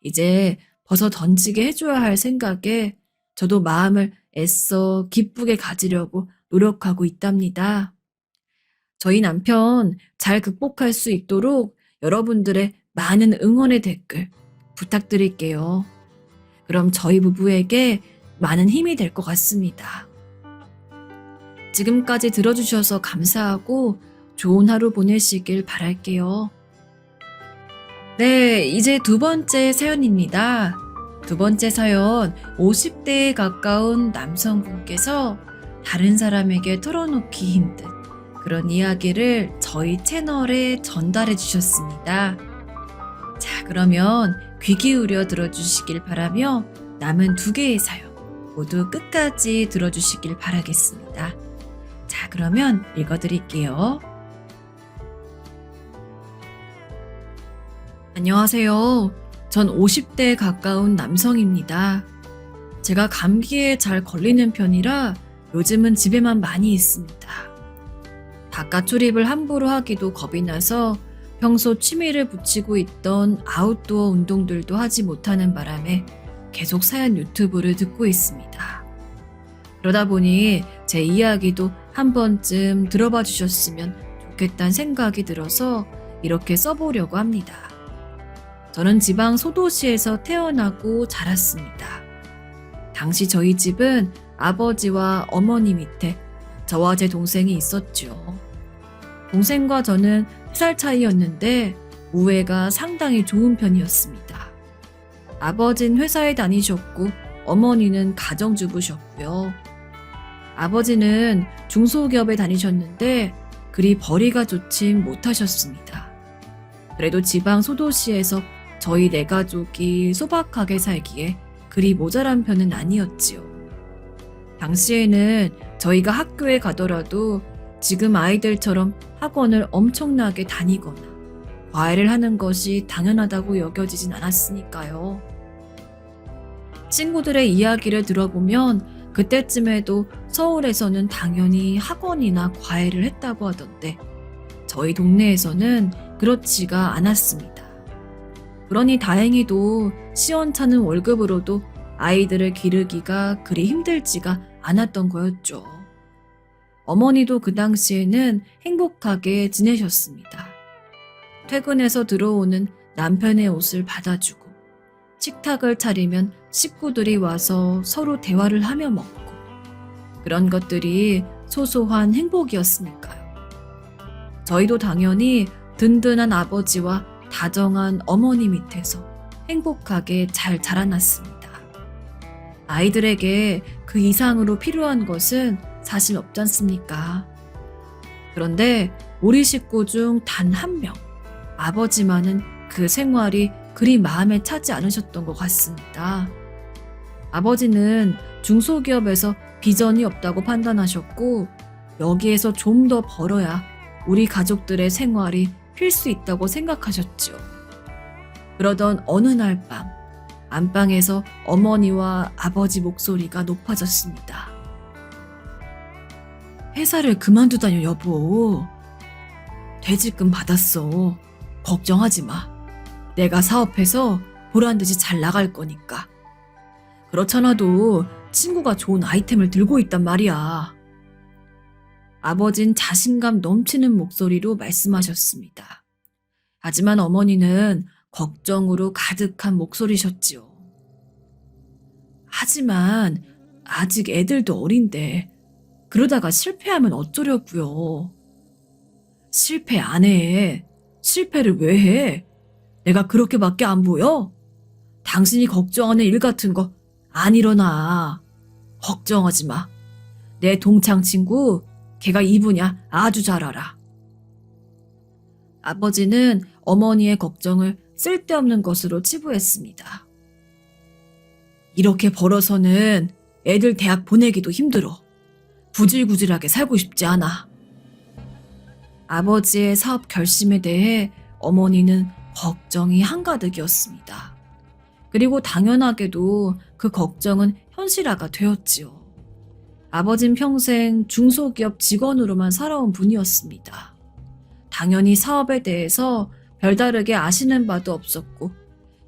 Speaker 1: 이제 벗어 던지게 해줘야 할 생각에 저도 마음을 애써 기쁘게 가지려고 노력하고 있답니다. 저희 남편 잘 극복할 수 있도록 여러분들의 많은 응원의 댓글 부탁드릴게요. 그럼 저희 부부에게 많은 힘이 될 것 같습니다. 지금까지 들어주셔서 감사하고 좋은 하루 보내시길 바랄게요. 네, 이제 두 번째 사연입니다. 두 번째 사연 50대에 가까운 남성분께서 다른 사람에게 털어놓기 힘든 그런 이야기를 저희 채널에 전달해 주셨습니다. 자, 그러면 귀 기울여 들어주시길 바라며 남은 두 개의 사연 모두 끝까지 들어주시길 바라겠습니다. 자, 그러면 읽어드릴게요. 안녕하세요. 전 50대에 가까운 남성입니다. 제가 감기에 잘 걸리는 편이라 요즘은 집에만 많이 있습니다. 바깥 출입을 함부로 하기도 겁이 나서 평소 취미를 붙이고 있던 아웃도어 운동들도 하지 못하는 바람에 계속 사연 유튜브를 듣고 있습니다. 그러다 보니 제 이야기도 한 번쯤 들어봐 주셨으면 좋겠다는 생각이 들어서 이렇게 써보려고 합니다. 저는 지방 소도시에서 태어나고 자랐습니다. 당시 저희 집은 아버지와 어머니 밑에 저와 제 동생이 있었죠. 동생과 저는 3살 차이였는데 우애가 상당히 좋은 편이었습니다. 아버지는 회사에 다니셨고 어머니는 가정주부셨고요. 아버지는 중소기업에 다니셨는데 그리 벌이가 좋진 못하셨습니다. 그래도 지방 소도시에서 저희 네 가족이 소박하게 살기에 그리 모자란 편은 아니었지요. 당시에는 저희가 학교에 가더라도 지금 아이들처럼 학원을 엄청나게 다니거나 과외를 하는 것이 당연하다고 여겨지진 않았으니까요. 친구들의 이야기를 들어보면 그때쯤에도 서울에서는 당연히 학원이나 과외를 했다고 하던데 저희 동네에서는 그렇지가 않았습니다. 그러니 다행히도 시원찮은 월급으로도 아이들을 기르기가 그리 힘들지가 않았던 거였죠. 어머니도 그 당시에는 행복하게 지내셨습니다. 퇴근해서 들어오는 남편의 옷을 받아주고, 식탁을 차리면 식구들이 와서 서로 대화를 하며 먹고, 그런 것들이 소소한 행복이었으니까요. 저희도 당연히 든든한 아버지와 다정한 어머니 밑에서 행복하게 잘 자라났습니다. 아이들에게 그 이상으로 필요한 것은 사실 없지 않습니까? 그런데 우리 식구 중 단 한 명, 아버지만은 그 생활이 그리 마음에 차지 않으셨던 것 같습니다. 아버지는 중소기업에서 비전이 없다고 판단하셨고, 여기에서 좀 더 벌어야 우리 가족들의 생활이 필 수 있다고 생각하셨죠. 그러던 어느 날 밤, 안방에서 어머니와 아버지 목소리가 높아졌습니다. 회사를 그만두다뇨, 여보. 퇴직금 받았어. 걱정하지 마. 내가 사업해서 보란듯이 잘 나갈 거니까. 그렇잖아도 친구가 좋은 아이템을 들고 있단 말이야. 아버진 자신감 넘치는 목소리로 말씀하셨습니다. 하지만 어머니는 걱정으로 가득한 목소리셨지요. 하지만 아직 애들도 어린데 그러다가 실패하면 어쩌려고요. 실패 안 해. 실패를 왜 해? 내가 그렇게밖에 안 보여? 당신이 걱정하는 일 같은 거 안 일어나. 걱정하지 마. 내 동창 친구, 걔가 이 분야 아주 잘 알아. 아버지는 어머니의 걱정을 쓸데없는 것으로 치부했습니다. 이렇게 벌어서는 애들 대학 보내기도 힘들어. 구질구질하게 살고 싶지 않아. 아버지의 사업 결심에 대해 어머니는 걱정이 한가득이었습니다. 그리고 당연하게도 그 걱정은 현실화가 되었지요. 아버진 평생 중소기업 직원으로만 살아온 분이었습니다. 당연히 사업에 대해서 별다르게 아시는 바도 없었고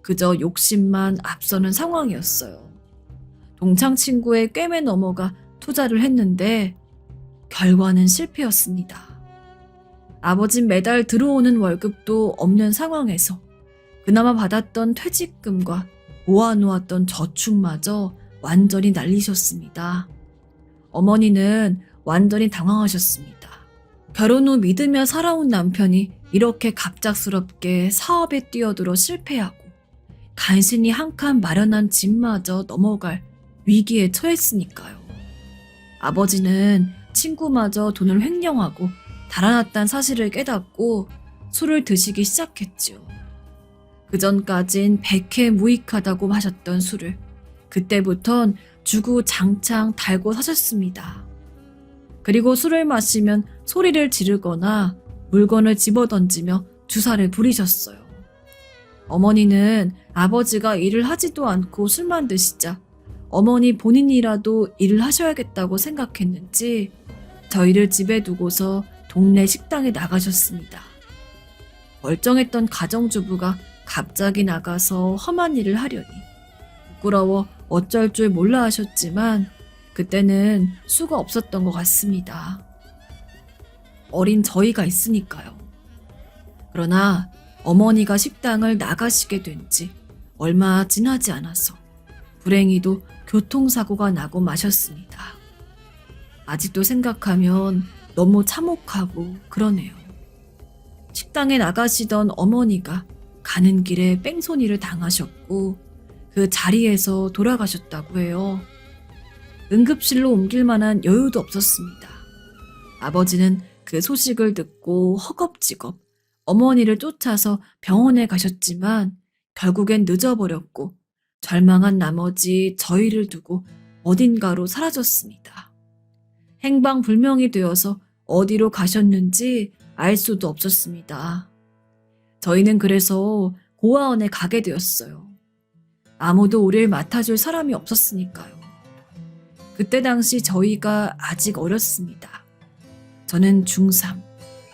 Speaker 1: 그저 욕심만 앞서는 상황이었어요. 동창 친구의 꿰매 넘어가 투자를 했는데 결과는 실패였습니다. 아버진 매달 들어오는 월급도 없는 상황에서 그나마 받았던 퇴직금과 모아놓았던 저축마저 완전히 날리셨습니다. 어머니는 완전히 당황하셨습니다. 결혼 후 믿으며 살아온 남편이 이렇게 갑작스럽게 사업에 뛰어들어 실패하고 간신히 한 칸 마련한 집마저 넘어갈 위기에 처했으니까요. 아버지는 친구마저 돈을 횡령하고 달아났다는 사실을 깨닫고 술을 드시기 시작했지요. 그전까진 백해무익하다고 하셨던 술을 그때부턴 주구장창 달고 사셨습니다. 그리고 술을 마시면 소리를 지르거나 물건을 집어던지며 주사를 부리셨어요. 어머니는 아버지가 일을 하지도 않고 술만 드시자 어머니 본인이라도 일을 하셔야겠다고 생각했는지 저희를 집에 두고서 동네 식당에 나가셨습니다. 멀쩡했던 가정주부가 갑자기 나가서 험한 일을 하려니 부끄러워 어쩔 줄 몰라 하셨지만 그때는 수가 없었던 것 같습니다. 어린 저희가 있으니까요. 그러나 어머니가 식당을 나가시게 된 지 얼마 지나지 않아서 불행히도 교통사고가 나고 마셨습니다. 아직도 생각하면 너무 참혹하고 그러네요. 식당에 나가시던 어머니가 가는 길에 뺑소니를 당하셨고 그 자리에서 돌아가셨다고 해요. 응급실로 옮길 만한 여유도 없었습니다. 아버지는 그 소식을 듣고 허겁지겁 어머니를 쫓아서 병원에 가셨지만 결국엔 늦어버렸고 절망한 나머지 저희를 두고 어딘가로 사라졌습니다. 행방불명이 되어서 어디로 가셨는지 알 수도 없었습니다. 저희는 그래서 고아원에 가게 되었어요. 아무도 우리를 맡아줄 사람이 없었으니까요. 그때 당시 저희가 아직 어렸습니다. 저는 중3,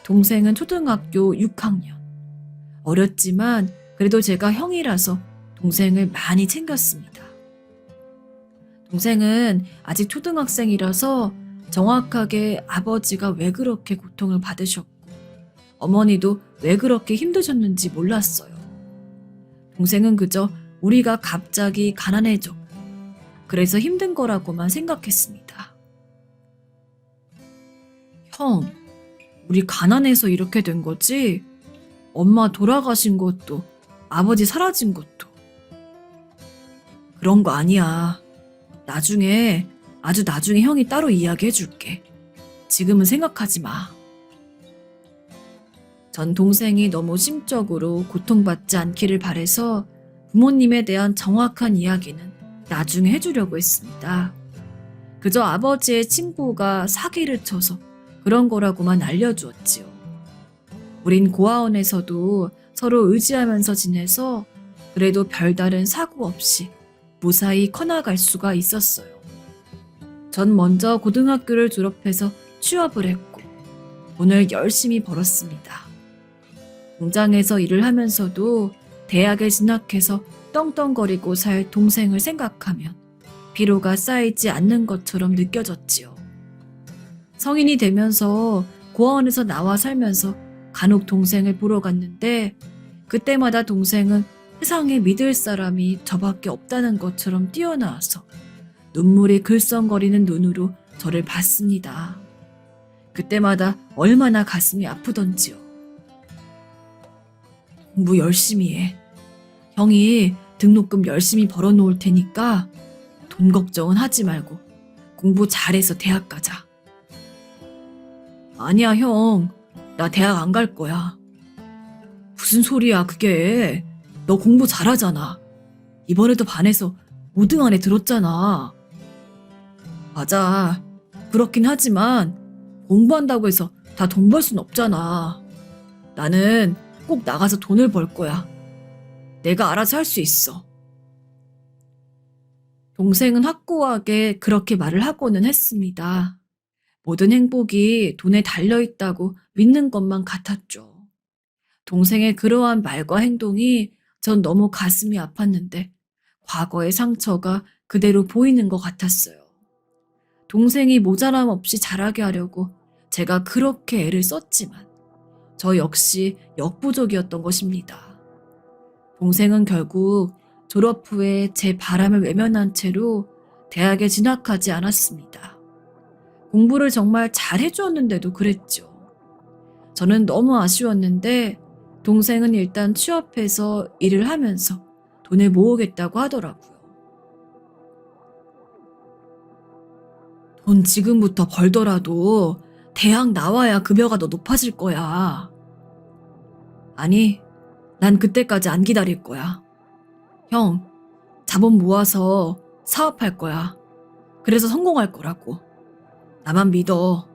Speaker 1: 동생은 초등학교 6학년. 어렸지만 그래도 제가 형이라서 동생을 많이 챙겼습니다. 동생은 아직 초등학생이라서 정확하게 아버지가 왜 그렇게 고통을 받으셨고 어머니도 왜 그렇게 힘드셨는지 몰랐어요. 동생은 그저 우리가 갑자기 가난해졌고 그래서 힘든 거라고만 생각했습니다. 형, 우리 가난해서 이렇게 된 거지? 엄마 돌아가신 것도 아버지 사라진 것도 그런 거 아니야. 나중에 아주 나중에 형이 따로 이야기해 줄게. 지금은 생각하지 마. 전 동생이 너무 심적으로 고통받지 않기를 바래서 부모님에 대한 정확한 이야기는 나중에 해주려고 했습니다. 그저 아버지의 친구가 사기를 쳐서 그런 거라고만 알려주었지요. 우린 고아원에서도 서로 의지하면서 지내서 그래도 별다른 사고 없이 무사히 커나갈 수가 있었어요. 전 먼저 고등학교를 졸업해서 취업을 했고 돈을 열심히 벌었습니다. 공장에서 일을 하면서도 대학에 진학해서 떵떵거리고 살 동생을 생각하면 피로가 쌓이지 않는 것처럼 느껴졌지요. 성인이 되면서 고아원에서 나와 살면서 간혹 동생을 보러 갔는데 그때마다 동생은 세상에 믿을 사람이 저밖에 없다는 것처럼 뛰어나와서 눈물이 글썽거리는 눈으로 저를 봤습니다. 그때마다 얼마나 가슴이 아프던지요. 공부 열심히 해. 형이 등록금 열심히 벌어놓을 테니까 돈 걱정은 하지 말고 공부 잘해서 대학 가자. 아니야, 형. 나 대학 안 갈 거야. 무슨 소리야, 그게. 너 공부 잘하잖아. 이번에도 반에서 5등 안에 들었잖아. 맞아. 그렇긴 하지만 공부한다고 해서 다 돈 벌 순 없잖아. 나는 꼭 나가서 돈을 벌 거야. 내가 알아서 할 수 있어. 동생은 확고하게 그렇게 말을 하고는 했습니다. 모든 행복이 돈에 달려있다고 믿는 것만 같았죠. 동생의 그러한 말과 행동이 전 너무 가슴이 아팠는데 과거의 상처가 그대로 보이는 것 같았어요. 동생이 모자람 없이 자라게 하려고 제가 그렇게 애를 썼지만 저 역시 역부족이었던 것입니다. 동생은 결국 졸업 후에 제 바람을 외면한 채로 대학에 진학하지 않았습니다. 공부를 정말 잘 해주었는데도 그랬죠. 저는 너무 아쉬웠는데 동생은 일단 취업해서 일을 하면서 돈을 모으겠다고 하더라고요. 돈 지금부터 벌더라도 대학 나와야 급여가 더 높아질 거야. 아니, 난 그때까지 안 기다릴 거야. 형, 자본 모아서 사업할 거야. 그래서 성공할 거라고. 나만 믿어.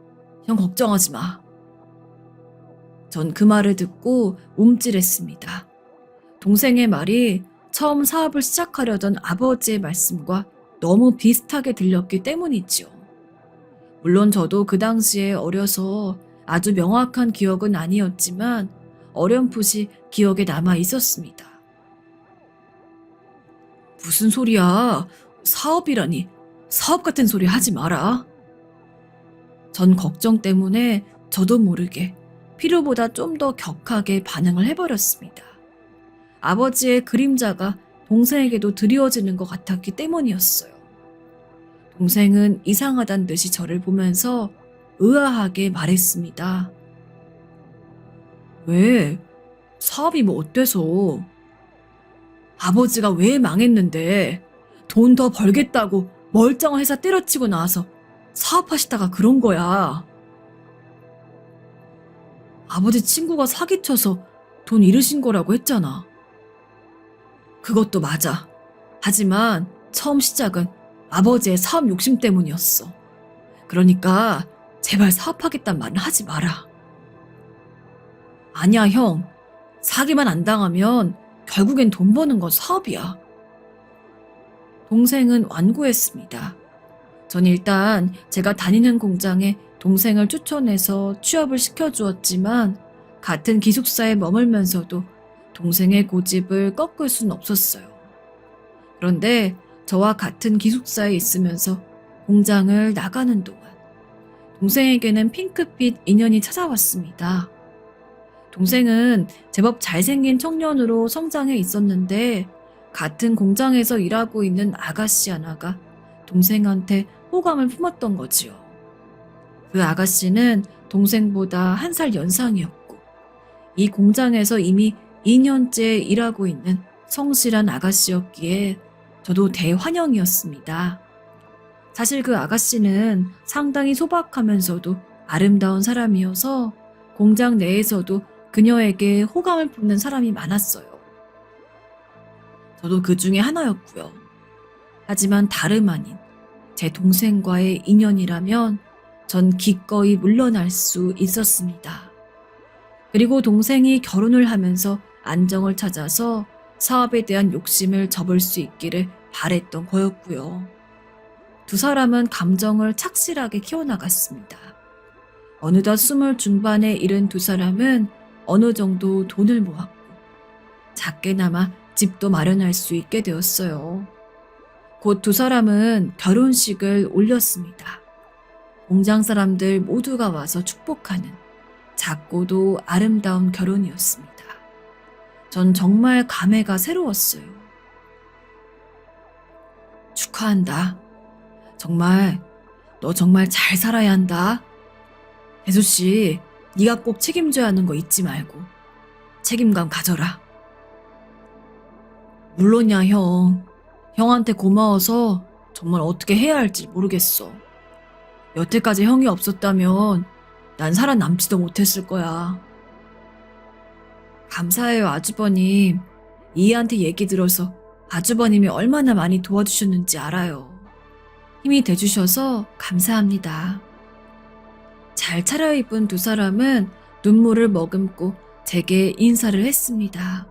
Speaker 1: 형 걱정하지 마. 전 그 말을 듣고 움찔했습니다. 동생의 말이 처음 사업을 시작하려던 아버지의 말씀과 너무 비슷하게 들렸기 때문이지요. 물론 저도 그 당시에 어려서 아주 명확한 기억은 아니었지만 어렴풋이 기억에 남아 있었습니다. 무슨 소리야? 사업이라니. 사업 같은 소리 하지 마라. 전 걱정 때문에 저도 모르게 필요보다 좀 더 격하게 반응을 해버렸습니다. 아버지의 그림자가 동생에게도 드리워지는 것 같았기 때문이었어요. 동생은 이상하단 듯이 저를 보면서 의아하게 말했습니다. 왜? 사업이 뭐 어때서? 아버지가 왜 망했는데 돈 더 벌겠다고 멀쩡한 회사 때려치고 나와서 사업하시다가 그런 거야. 아버지 친구가 사기쳐서 돈 잃으신 거라고 했잖아. 그것도 맞아. 하지만 처음 시작은 아버지의 사업 욕심 때문이었어. 그러니까 제발 사업하겠단 말은 하지 마라. 아니야, 형. 사기만 안 당하면 결국엔 돈 버는 건 사업이야. 동생은 완고했습니다. 전 일단 제가 다니는 공장에 동생을 추천해서 취업을 시켜주었지만 같은 기숙사에 머물면서도 동생의 고집을 꺾을 순 없었어요. 그런데 저와 같은 기숙사에 있으면서 공장을 나가는 동안 동생에게는 핑크빛 인연이 찾아왔습니다. 동생은 제법 잘생긴 청년으로 성장해 있었는데 같은 공장에서 일하고 있는 아가씨 하나가 동생한테 호감을 품었던 거지요. 그 아가씨는 동생보다 1살 연상이었고 이 공장에서 이미 2년째 일하고 있는 성실한 아가씨였기에 저도 대환영이었습니다. 사실 그 아가씨는 상당히 소박하면서도 아름다운 사람이어서 공장 내에서도 그녀에게 호감을 품는 사람이 많았어요. 저도 그 중에 하나였고요. 하지만 다름 아닌 제 동생과의 인연이라면 전 기꺼이 물러날 수 있었습니다. 그리고 동생이 결혼을 하면서 안정을 찾아서 사업에 대한 욕심을 접을 수 있기를 바랬던 거였고요. 두 사람은 감정을 착실하게 키워나갔습니다. 어느덧 20 중반에 이른 두 사람은 어느 정도 돈을 모았고 작게나마 집도 마련할 수 있게 되었어요. 곧 두 사람은 결혼식을 올렸습니다. 공장 사람들 모두가 와서 축복하는 작고도 아름다운 결혼이었습니다. 전 정말 감회가 새로웠어요. 축하한다. 너 정말 잘 살아야 한다. 대수씨, 네가 꼭 책임져야 하는 거 잊지 말고 책임감 가져라. 물론이야, 형. 형한테 고마워서 정말 어떻게 해야 할지 모르겠어. 여태까지 형이 없었다면 난 살아남지도 못했을 거야. 감사해요, 아주버님. 이해한테 얘기 들어서 아주버님이 얼마나 많이 도와주셨는지 알아요. 힘이 돼주셔서 감사합니다. 잘 차려입은 두 사람은 눈물을 머금고 제게 인사를 했습니다.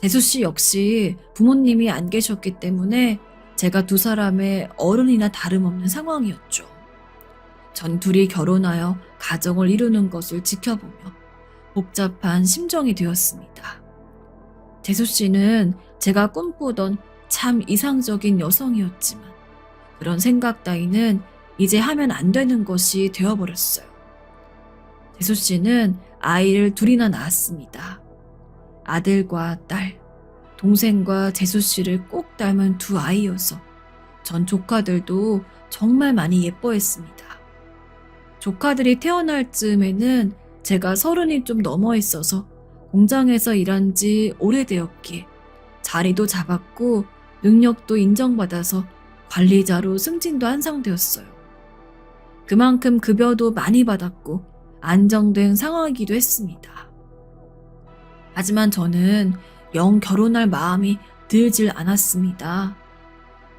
Speaker 1: 대수씨 역시 부모님이 안 계셨기 때문에 제가 두 사람의 어른이나 다름없는 상황이었죠. 전 둘이 결혼하여 가정을 이루는 것을 지켜보며 복잡한 심정이 되었습니다. 대수씨는 제가 꿈꾸던 참 이상적인 여성이었지만 그런 생각 따위는 이제 하면 안 되는 것이 되어버렸어요. 대수씨는 아이를 둘이나 낳았습니다. 아들과 딸, 동생과 재수씨를 꼭 닮은 두 아이여서 전 조카들도 정말 많이 예뻐했습니다. 조카들이 태어날 즈음에는 제가 30이 좀 넘어 있어서 공장에서 일한 지 오래되었기에 자리도 잡았고 능력도 인정받아서 관리자로 승진도 한 상태였어요. 그만큼 급여도 많이 받았고 안정된 상황이기도 했습니다. 하지만 저는 영 결혼할 마음이 들질 않았습니다.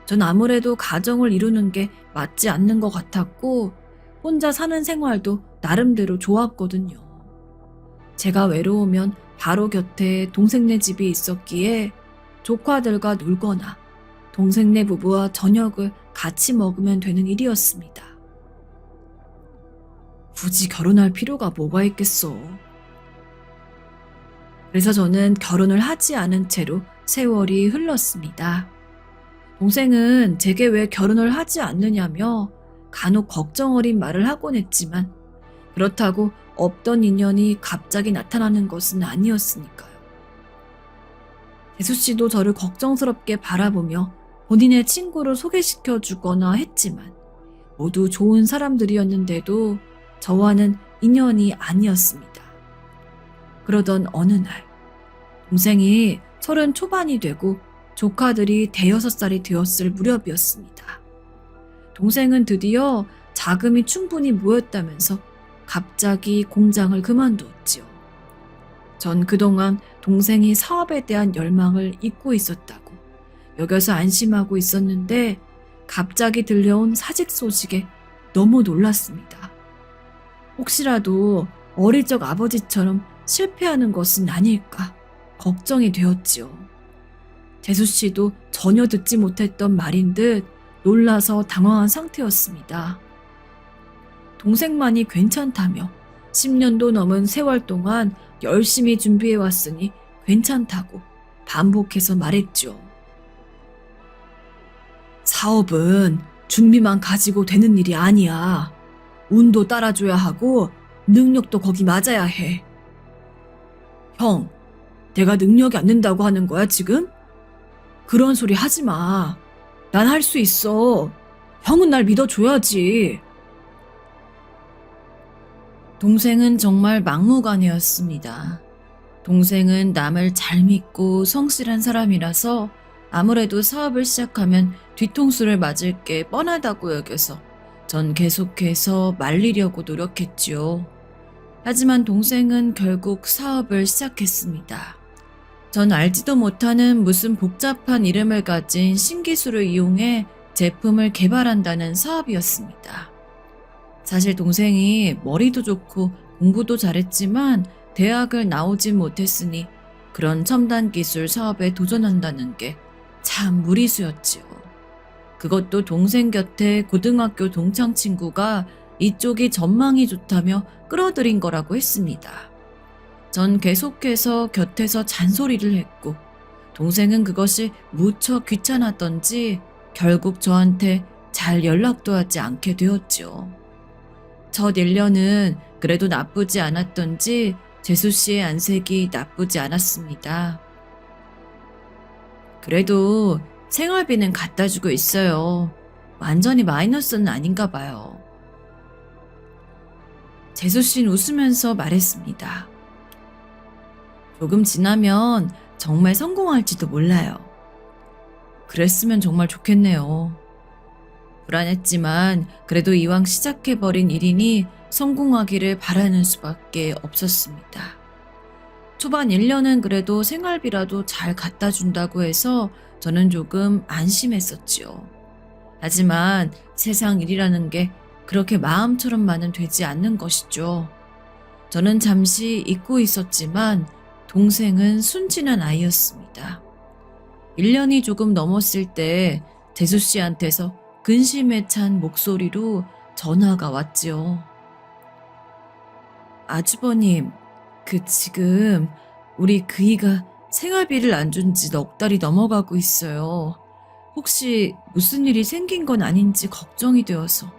Speaker 1: 전 아무래도 가정을 이루는 게 맞지 않는 것 같았고 혼자 사는 생활도 나름대로 좋았거든요. 제가 외로우면 바로 곁에 동생네 집이 있었기에 조카들과 놀거나 동생네 부부와 저녁을 같이 먹으면 되는 일이었습니다. 굳이 결혼할 필요가 뭐가 있겠어. 그래서 저는 결혼을 하지 않은 채로 세월이 흘렀습니다. 동생은 제게 왜 결혼을 하지 않느냐며 간혹 걱정 어린 말을 하곤 했지만 그렇다고 없던 인연이 갑자기 나타나는 것은 아니었으니까요. 대수씨도 저를 걱정스럽게 바라보며 본인의 친구를 소개시켜 주거나 했지만 모두 좋은 사람들이었는데도 저와는 인연이 아니었습니다. 그러던 어느 날 동생이 30 초반이 되고 조카들이 5살이 되었을 무렵이었습니다. 동생은 드디어 자금이 충분히 모였다면서 갑자기 공장을 그만두었지요. 전 그동안 동생이 사업에 대한 열망을 잊고 있었다고 여겨서 안심하고 있었는데 갑자기 들려온 사직 소식에 너무 놀랐습니다. 혹시라도 어릴 적 아버지처럼 실패하는 것은 아닐까 걱정이 되었지요. 재수씨도 전혀 듣지 못했던 말인 듯 놀라서 당황한 상태였습니다. 동생만이 괜찮다며 10년도 넘은 세월 동안 열심히 준비해왔으니 괜찮다고 반복해서 말했죠. 사업은 준비만 가지고 되는 일이 아니야. 운도 따라줘야 하고 능력도 거기 맞아야 해. 형, 내가 능력이 안 된다고 하는 거야, 지금? 그런 소리 하지 마. 난 할 수 있어. 형은 날 믿어줘야지. 동생은 정말 막무가내였습니다. 동생은 남을 잘 믿고 성실한 사람이라서 아무래도 사업을 시작하면 뒤통수를 맞을 게 뻔하다고 여겨서 전 계속해서 말리려고 노력했지요. 하지만 동생은 결국 사업을 시작했습니다. 전 알지도 못하는 무슨 복잡한 이름을 가진 신기술을 이용해 제품을 개발한다는 사업이었습니다. 사실 동생이 머리도 좋고 공부도 잘했지만 대학을 나오진 못했으니 그런 첨단 기술 사업에 도전한다는 게 참 무리수였지요. 그것도 동생 곁에 고등학교 동창 친구가 이쪽이 전망이 좋다며 끌어들인 거라고 했습니다. 전 계속해서 곁에서 잔소리를 했고 동생은 그것이 무척 귀찮았던지 결국 저한테 잘 연락도 하지 않게 되었죠. 첫 1년은 그래도 나쁘지 않았던지 재수 씨의 안색이 나쁘지 않았습니다. 그래도 생활비는 갖다 주고 있어요. 완전히 마이너스는 아닌가 봐요. 재수 씨는 웃으면서 말했습니다. 조금 지나면 정말 성공할지도 몰라요. 그랬으면 정말 좋겠네요. 불안했지만 그래도 이왕 시작해버린 일이니 성공하기를 바라는 수밖에 없었습니다. 초반 1년은 그래도 생활비라도 잘 갖다 준다고 해서 저는 조금 안심했었지요. 하지만 세상 일이라는 게 그렇게 마음처럼만은 되지 않는 것이죠. 저는 잠시 잊고 있었지만 동생은 순진한 아이였습니다. 1년이 조금 넘었을 때 재수 씨한테서 근심에 찬 목소리로 전화가 왔지요. 아주버님, 지금 우리 그이가 생활비를 안 준 지 넉 달이 넘어가고 있어요. 혹시 무슨 일이 생긴 건 아닌지 걱정이 되어서.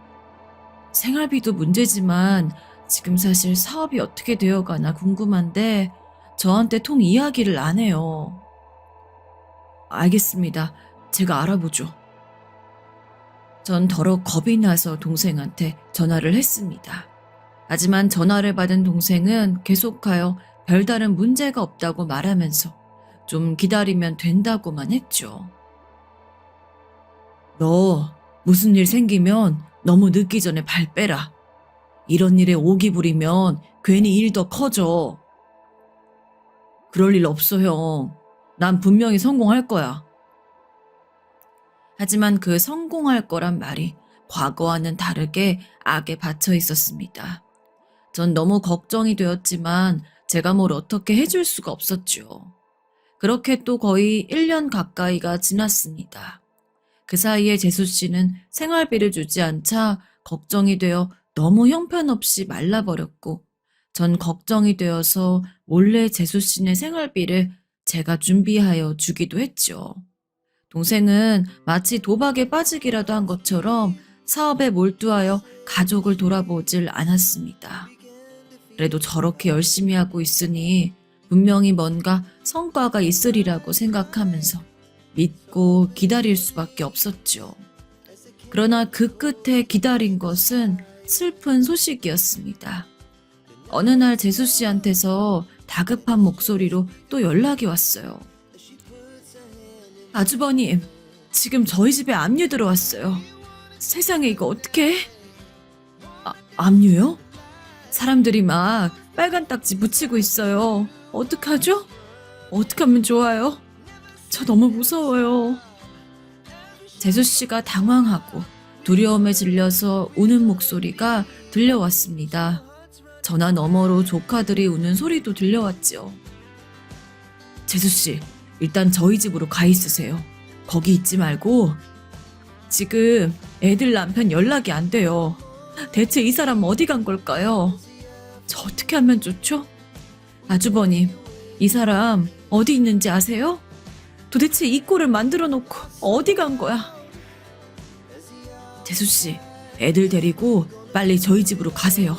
Speaker 1: 생활비도 문제지만 지금 사실 사업이 어떻게 되어가나 궁금한데 저한테 통 이야기를 안 해요. 알겠습니다. 제가 알아보죠. 전 더러 겁이 나서 동생한테 전화를 했습니다. 하지만 전화를 받은 동생은 계속하여 별다른 문제가 없다고 말하면서 좀 기다리면 된다고만 했죠. 너 무슨 일 생기면 너무 늦기 전에 발 빼라. 이런 일에 오기 부리면 괜히 일 더 커져. 그럴 일 없어, 형. 난 분명히 성공할 거야. 하지만 그 성공할 거란 말이 과거와는 다르게 악에 받쳐 있었습니다. 전 너무 걱정이 되었지만 제가 뭘 어떻게 해줄 수가 없었죠. 그렇게 또 거의 1년 가까이가 지났습니다. 그 사이에 재수 씨는 생활비를 주지 않자 걱정이 되어 너무 형편없이 말라버렸고 전 걱정이 되어서 몰래 재수 씨네 생활비를 제가 준비하여 주기도 했죠. 동생은 마치 도박에 빠지기라도 한 것처럼 사업에 몰두하여 가족을 돌아보질 않았습니다. 그래도 저렇게 열심히 하고 있으니 분명히 뭔가 성과가 있으리라고 생각하면서 믿고 기다릴 수밖에 없었죠. 그러나 그 끝에 기다린 것은 슬픈 소식이었습니다. 어느 날 재수 씨한테서 다급한 목소리로 또 연락이 왔어요. 아주버님, 지금 저희 집에 압류 들어왔어요. 세상에 이거 어떡해? 압류요? 사람들이 막 빨간 딱지 묻히고 있어요. 어떡하죠? 어떡하면 좋아요? 저 너무 무서워요. 재수 씨가 당황하고 두려움에 질려서 우는 목소리가 들려왔습니다. 전화 너머로 조카들이 우는 소리도 들려왔죠. 재수 씨, 일단 저희 집으로 가 있으세요. 거기 있지 말고. 지금 애들 남편 연락이 안 돼요. 대체 이 사람 어디 간 걸까요? 저 어떻게 하면 좋죠? 아주버님, 이 사람 어디 있는지 아세요? 도대체 이 꼴을 만들어 놓고 어디 간 거야? 재수씨, 애들 데리고 빨리 저희 집으로 가세요.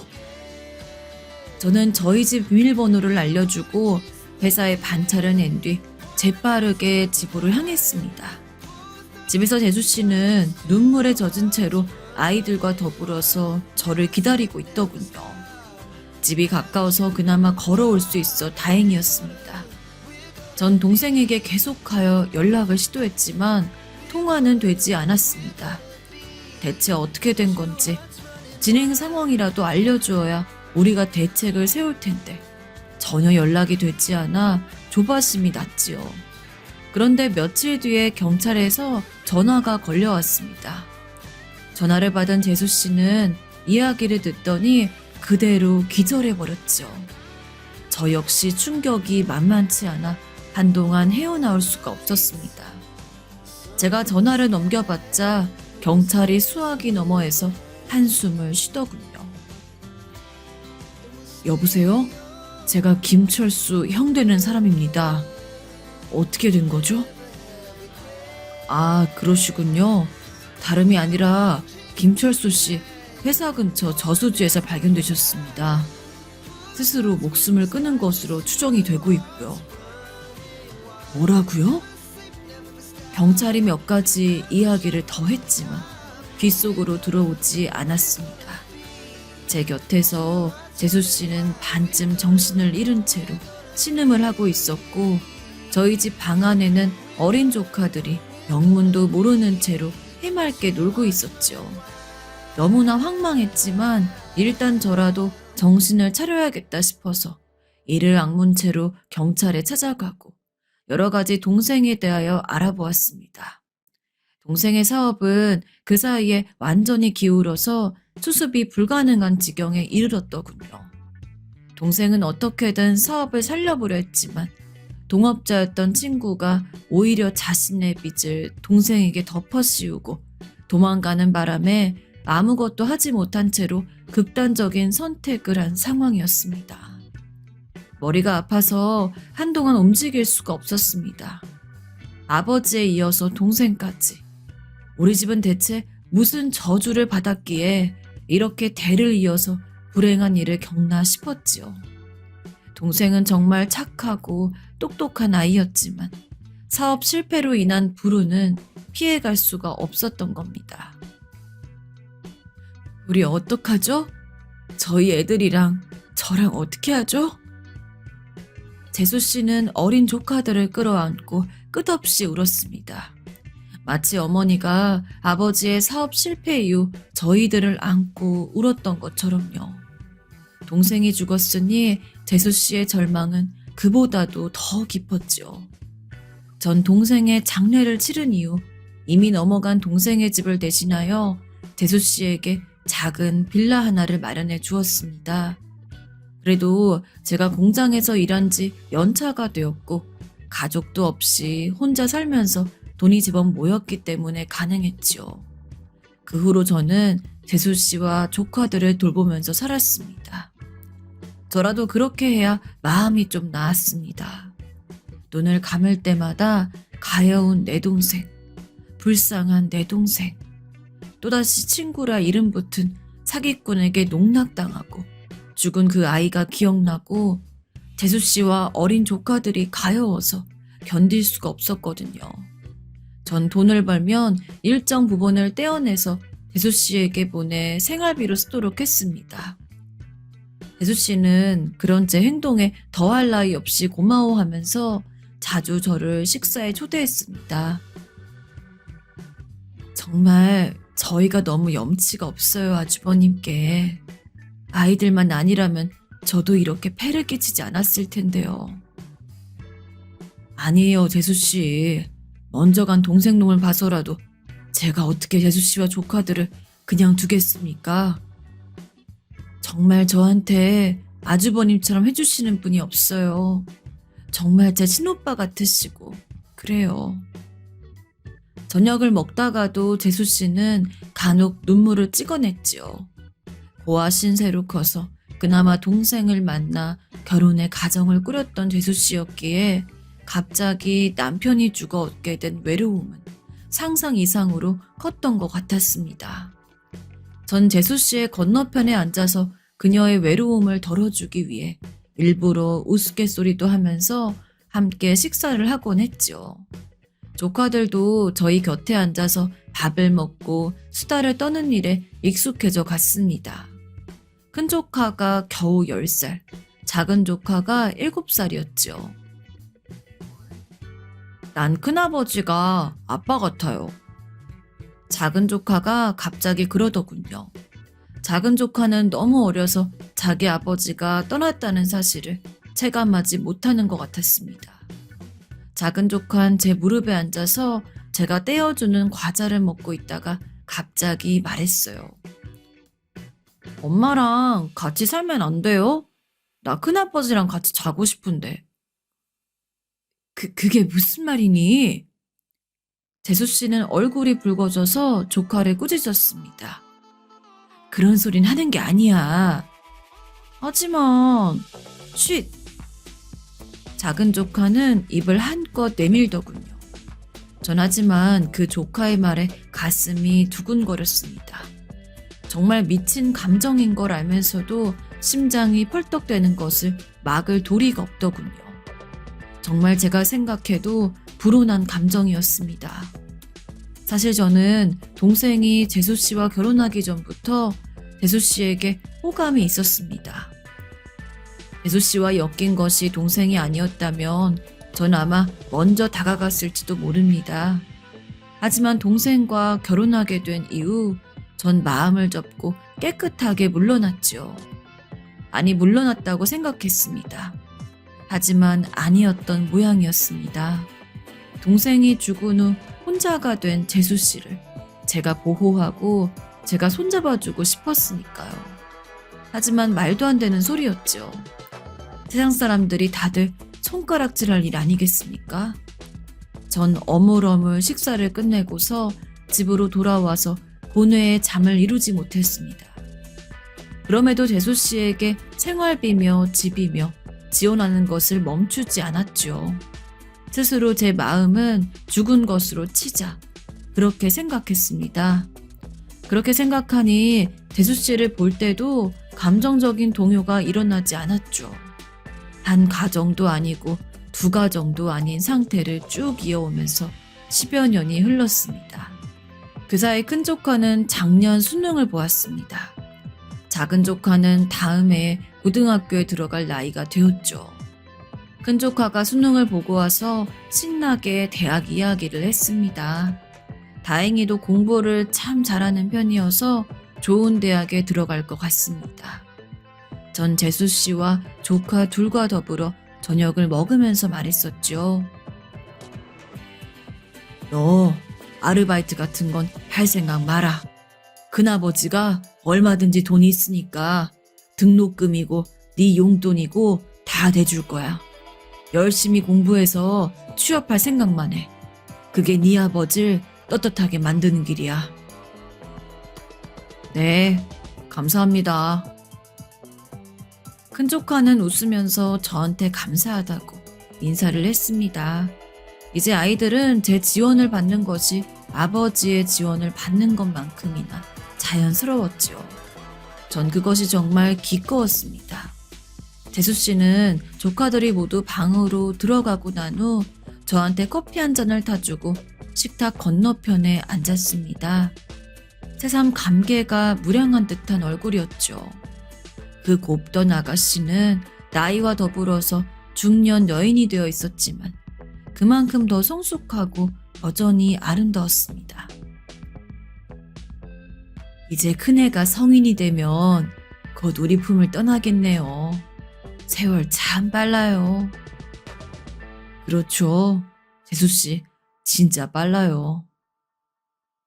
Speaker 1: 저는 저희 집 비밀번호를 알려주고 회사에 반차를 낸 뒤 재빠르게 집으로 향했습니다. 집에서 재수씨는 눈물에 젖은 채로 아이들과 더불어서 저를 기다리고 있더군요. 집이 가까워서 그나마 걸어올 수 있어 다행이었습니다. 전 동생에게 계속하여 연락을 시도했지만 통화는 되지 않았습니다. 대체 어떻게 된 건지 진행 상황이라도 알려주어야 우리가 대책을 세울 텐데 전혀 연락이 되지 않아 조바심이 났지요. 그런데 며칠 뒤에 경찰에서 전화가 걸려왔습니다. 전화를 받은 재수 씨는 이야기를 듣더니 그대로 기절해버렸죠. 저 역시 충격이 만만치 않아 한동안 헤어나올 수가 없었습니다. 제가 전화를 넘겨봤자 경찰이 수화기 너머에서 한숨을 쉬더군요. 여보세요? 제가 김철수 형 되는 사람입니다. 어떻게 된 거죠? 아, 그러시군요. 다름이 아니라 김철수 씨 회사 근처 저수지에서 발견되셨습니다. 스스로 목숨을 끊은 것으로 추정이 되고 있고요. 뭐라고요? 경찰이 몇 가지 이야기를 더 했지만 귓속으로 들어오지 않았습니다. 제 곁에서 재수 씨는 반쯤 정신을 잃은 채로 신음을 하고 있었고 저희 집 방 안에는 어린 조카들이 영문도 모르는 채로 해맑게 놀고 있었죠. 너무나 황망했지만 일단 저라도 정신을 차려야겠다 싶어서 이를 악문 채로 경찰에 찾아가고 여러 가지 동생에 대하여 알아보았습니다. 동생의 사업은 그 사이에 완전히 기울어서 수습이 불가능한 지경에 이르렀더군요. 동생은 어떻게든 사업을 살려보려 했지만 동업자였던 친구가 오히려 자신의 빚을 동생에게 덮어씌우고 도망가는 바람에 아무것도 하지 못한 채로 극단적인 선택을 한 상황이었습니다. 머리가 아파서 한동안 움직일 수가 없었습니다. 아버지에 이어서 동생까지. 우리 집은 대체 무슨 저주를 받았기에 이렇게 대를 이어서 불행한 일을 겪나 싶었지요. 동생은 정말 착하고 똑똑한 아이였지만 사업 실패로 인한 불운은 피해갈 수가 없었던 겁니다. 우리 어떡하죠? 저희 애들이랑 저랑 어떻게 하죠? 재수 씨는 어린 조카들을 끌어안고 끝없이 울었습니다. 마치 어머니가 아버지의 사업 실패 이후 저희들을 안고 울었던 것처럼요. 동생이 죽었으니 재수 씨의 절망은 그보다도 더 깊었죠. 전 동생의 장례를 치른 이후 이미 넘어간 동생의 집을 대신하여 재수 씨에게 작은 빌라 하나를 마련해 주었습니다. 그래도 제가 공장에서 일한 지 연차가 되었고 가족도 없이 혼자 살면서 돈이 제법 모였기 때문에 가능했지요. 그 후로 저는 재수 씨와 조카들을 돌보면서 살았습니다. 저라도 그렇게 해야 마음이 좀 나았습니다. 눈을 감을 때마다 가여운 내 동생, 불쌍한 내 동생, 또다시 친구라 이름 붙은 사기꾼에게 농락당하고 죽은 그 아이가 기억나고 재수 씨와 어린 조카들이 가여워서 견딜 수가 없었거든요. 전 돈을 벌면 일정 부분을 떼어내서 재수 씨에게 보내 생활비로 쓰도록 했습니다. 재수 씨는 그런 제 행동에 더할 나위 없이 고마워하면서 자주 저를 식사에 초대했습니다. 정말 저희가 너무 염치가 없어요, 아주버님께. 아이들만 아니라면 저도 이렇게 폐를 끼치지 않았을 텐데요. 아니에요, 재수씨. 먼저 간 동생 놈을 봐서라도 제가 어떻게 재수씨와 조카들을 그냥 두겠습니까? 정말 저한테 아주버님처럼 해주시는 분이 없어요. 정말 제 친오빠 같으시고 그래요. 저녁을 먹다가도 재수씨는 간혹 눈물을 찍어냈지요. 고아 신세로 커서 그나마 동생을 만나 결혼의 가정을 꾸렸던 재수 씨였기에 갑자기 남편이 죽어 얻게 된 외로움은 상상 이상으로 컸던 것 같았습니다. 전 재수 씨의 건너편에 앉아서 그녀의 외로움을 덜어주기 위해 일부러 우스갯소리도 하면서 함께 식사를 하곤 했죠. 조카들도 저희 곁에 앉아서 밥을 먹고 수다를 떠는 일에 익숙해져 갔습니다. 큰 조카가 겨우 10살, 작은 조카가 7살이었죠. 난 큰아버지가 아빠 같아요. 작은 조카가 갑자기 그러더군요. 작은 조카는 너무 어려서 자기 아버지가 떠났다는 사실을 체감하지 못하는 것 같았습니다. 작은 조카는 제 무릎에 앉아서 제가 떼어주는 과자를 먹고 있다가 갑자기 말했어요. 엄마랑 같이 살면 안 돼요? 나 큰아버지랑 같이 자고 싶은데. 그게 무슨 말이니? 재수 씨는 얼굴이 붉어져서 조카를 꾸짖었습니다. 그런 소린 하는 게 아니야. 하지만, 쉿! 작은 조카는 입을 한껏 내밀더군요. 전 하지만 그 조카의 말에 가슴이 두근거렸습니다. 정말 미친 감정인 걸 알면서도 심장이 펄떡대는 것을 막을 도리가 없더군요. 정말 제가 생각해도 불온한 감정이었습니다. 사실 저는 동생이 재수 씨와 결혼하기 전부터 재수 씨에게 호감이 있었습니다. 재수 씨와 엮인 것이 동생이 아니었다면 전 아마 먼저 다가갔을지도 모릅니다. 하지만 동생과 결혼하게 된 이후 전 마음을 접고 깨끗하게 물러났죠. 아니, 물러났다고 생각했습니다. 하지만 아니었던 모양이었습니다. 동생이 죽은 후 혼자가 된 재수 씨를 제가 보호하고 제가 손잡아주고 싶었으니까요. 하지만 말도 안 되는 소리였죠. 세상 사람들이 다들 손가락질할 일 아니겠습니까? 전 어물어물 식사를 끝내고서 집으로 돌아와서 본회에 잠을 이루지 못했습니다. 그럼에도 재수 씨에게 생활비며 집이며 지원하는 것을 멈추지 않았죠. 스스로 제 마음은 죽은 것으로 치자, 그렇게 생각했습니다. 그렇게 생각하니 재수 씨를 볼 때도 감정적인 동요가 일어나지 않았죠. 한 가정도 아니고 두 가정도 아닌 상태를 쭉 이어오면서 10여 년이 흘렀습니다. 그 사이 큰 조카는 작년 수능을 보았습니다. 작은 조카는 다음 해에 고등학교에 들어갈 나이가 되었죠. 큰 조카가 수능을 보고 와서 신나게 대학 이야기를 했습니다. 다행히도 공부를 참 잘하는 편이어서 좋은 대학에 들어갈 것 같습니다. 전 재수 씨와 조카 둘과 더불어 저녁을 먹으면서 말했었죠. 너 아르바이트 같은 건 할 생각 마라. 큰아버지가 얼마든지 돈이 있으니까 등록금이고 네 용돈이고 다 대줄 거야. 열심히 공부해서 취업할 생각만 해. 그게 네 아버지를 떳떳하게 만드는 길이야. 네, 감사합니다. 큰 조카는 웃으면서 저한테 감사하다고 인사를 했습니다. 이제 아이들은 제 지원을 받는 것이 아버지의 지원을 받는 것만큼이나 자연스러웠죠. 전 그것이 정말 기꺼웠습니다. 재수 씨는 조카들이 모두 방으로 들어가고 난 후 저한테 커피 한 잔을 타주고 식탁 건너편에 앉았습니다. 새삼 감개가 무량한 듯한 얼굴이었죠. 그 곱던 아가씨는 나이와 더불어서 중년 여인이 되어 있었지만 그만큼 더 성숙하고 여전히 아름다웠습니다. 이제 큰애가 성인이 되면 곧 우리 품을 떠나겠네요. 세월 참 빨라요. 그렇죠. 재수씨, 진짜 빨라요.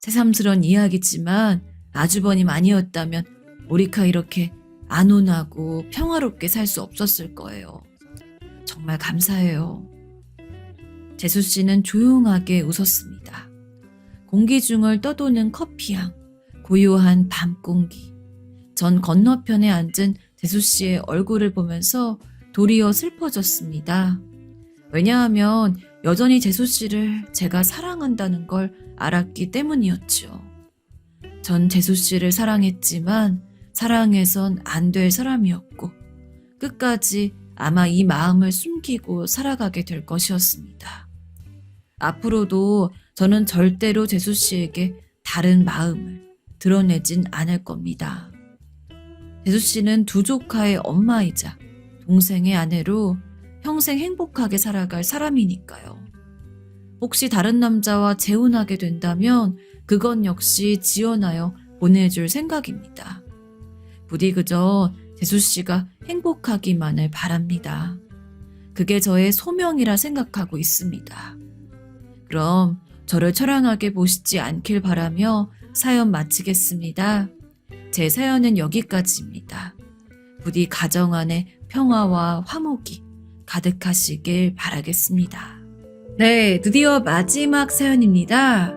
Speaker 1: 새삼스런 이야기지만 아주버님 아니었다면 우리가 이렇게 안온하고 평화롭게 살 수 없었을 거예요. 정말 감사해요. 재수씨는 조용하게 웃었습니다. 공기 중을 떠도는 커피향, 고요한 밤 공기. 전 건너편에 앉은 재수 씨의 얼굴을 보면서 도리어 슬퍼졌습니다. 왜냐하면 여전히 재수 씨를 제가 사랑한다는 걸 알았기 때문이었죠. 전 재수 씨를 사랑했지만 사랑해선 안 될 사람이었고 끝까지 아마 이 마음을 숨기고 살아가게 될 것이었습니다. 앞으로도 저는 절대로 재수 씨에게 다른 마음을 드러내진 않을 겁니다. 재수 씨는 두 조카의 엄마이자 동생의 아내로 평생 행복하게 살아갈 사람이니까요. 혹시 다른 남자와 재혼하게 된다면 그건 역시 지원하여 보내줄 생각입니다. 부디 그저 재수 씨가 행복하기만을 바랍니다. 그게 저의 소명이라 생각하고 있습니다. 그럼 저를 처량하게 보시지 않길 바라며 사연 마치겠습니다. 제 사연은 여기까지입니다. 부디 가정 안에 평화와 화목이 가득하시길 바라겠습니다. 네, 드디어 마지막 사연입니다.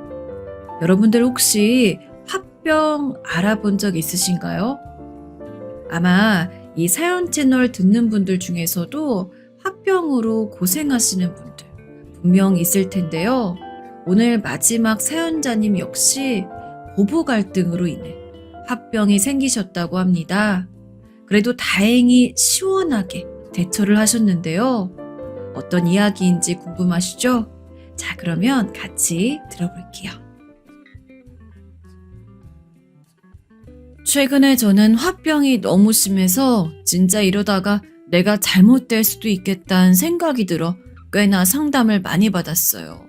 Speaker 1: 여러분들 혹시 화병 알아본 적 있으신가요? 아마 이 사연 채널 듣는 분들 중에서도 화병으로 고생하시는 분들 분명 있을 텐데요. 오늘 마지막 사연자님 역시 고부 갈등으로 인해 화병이 생기셨다고 합니다. 그래도 다행히 시원하게 대처를 하셨는데요. 어떤 이야기인지 궁금하시죠? 자, 그러면 같이 들어볼게요. 최근에 저는 화병이 너무 심해서 진짜 이러다가 내가 잘못될 수도 있겠다는 생각이 들어 꽤나 상담을 많이 받았어요.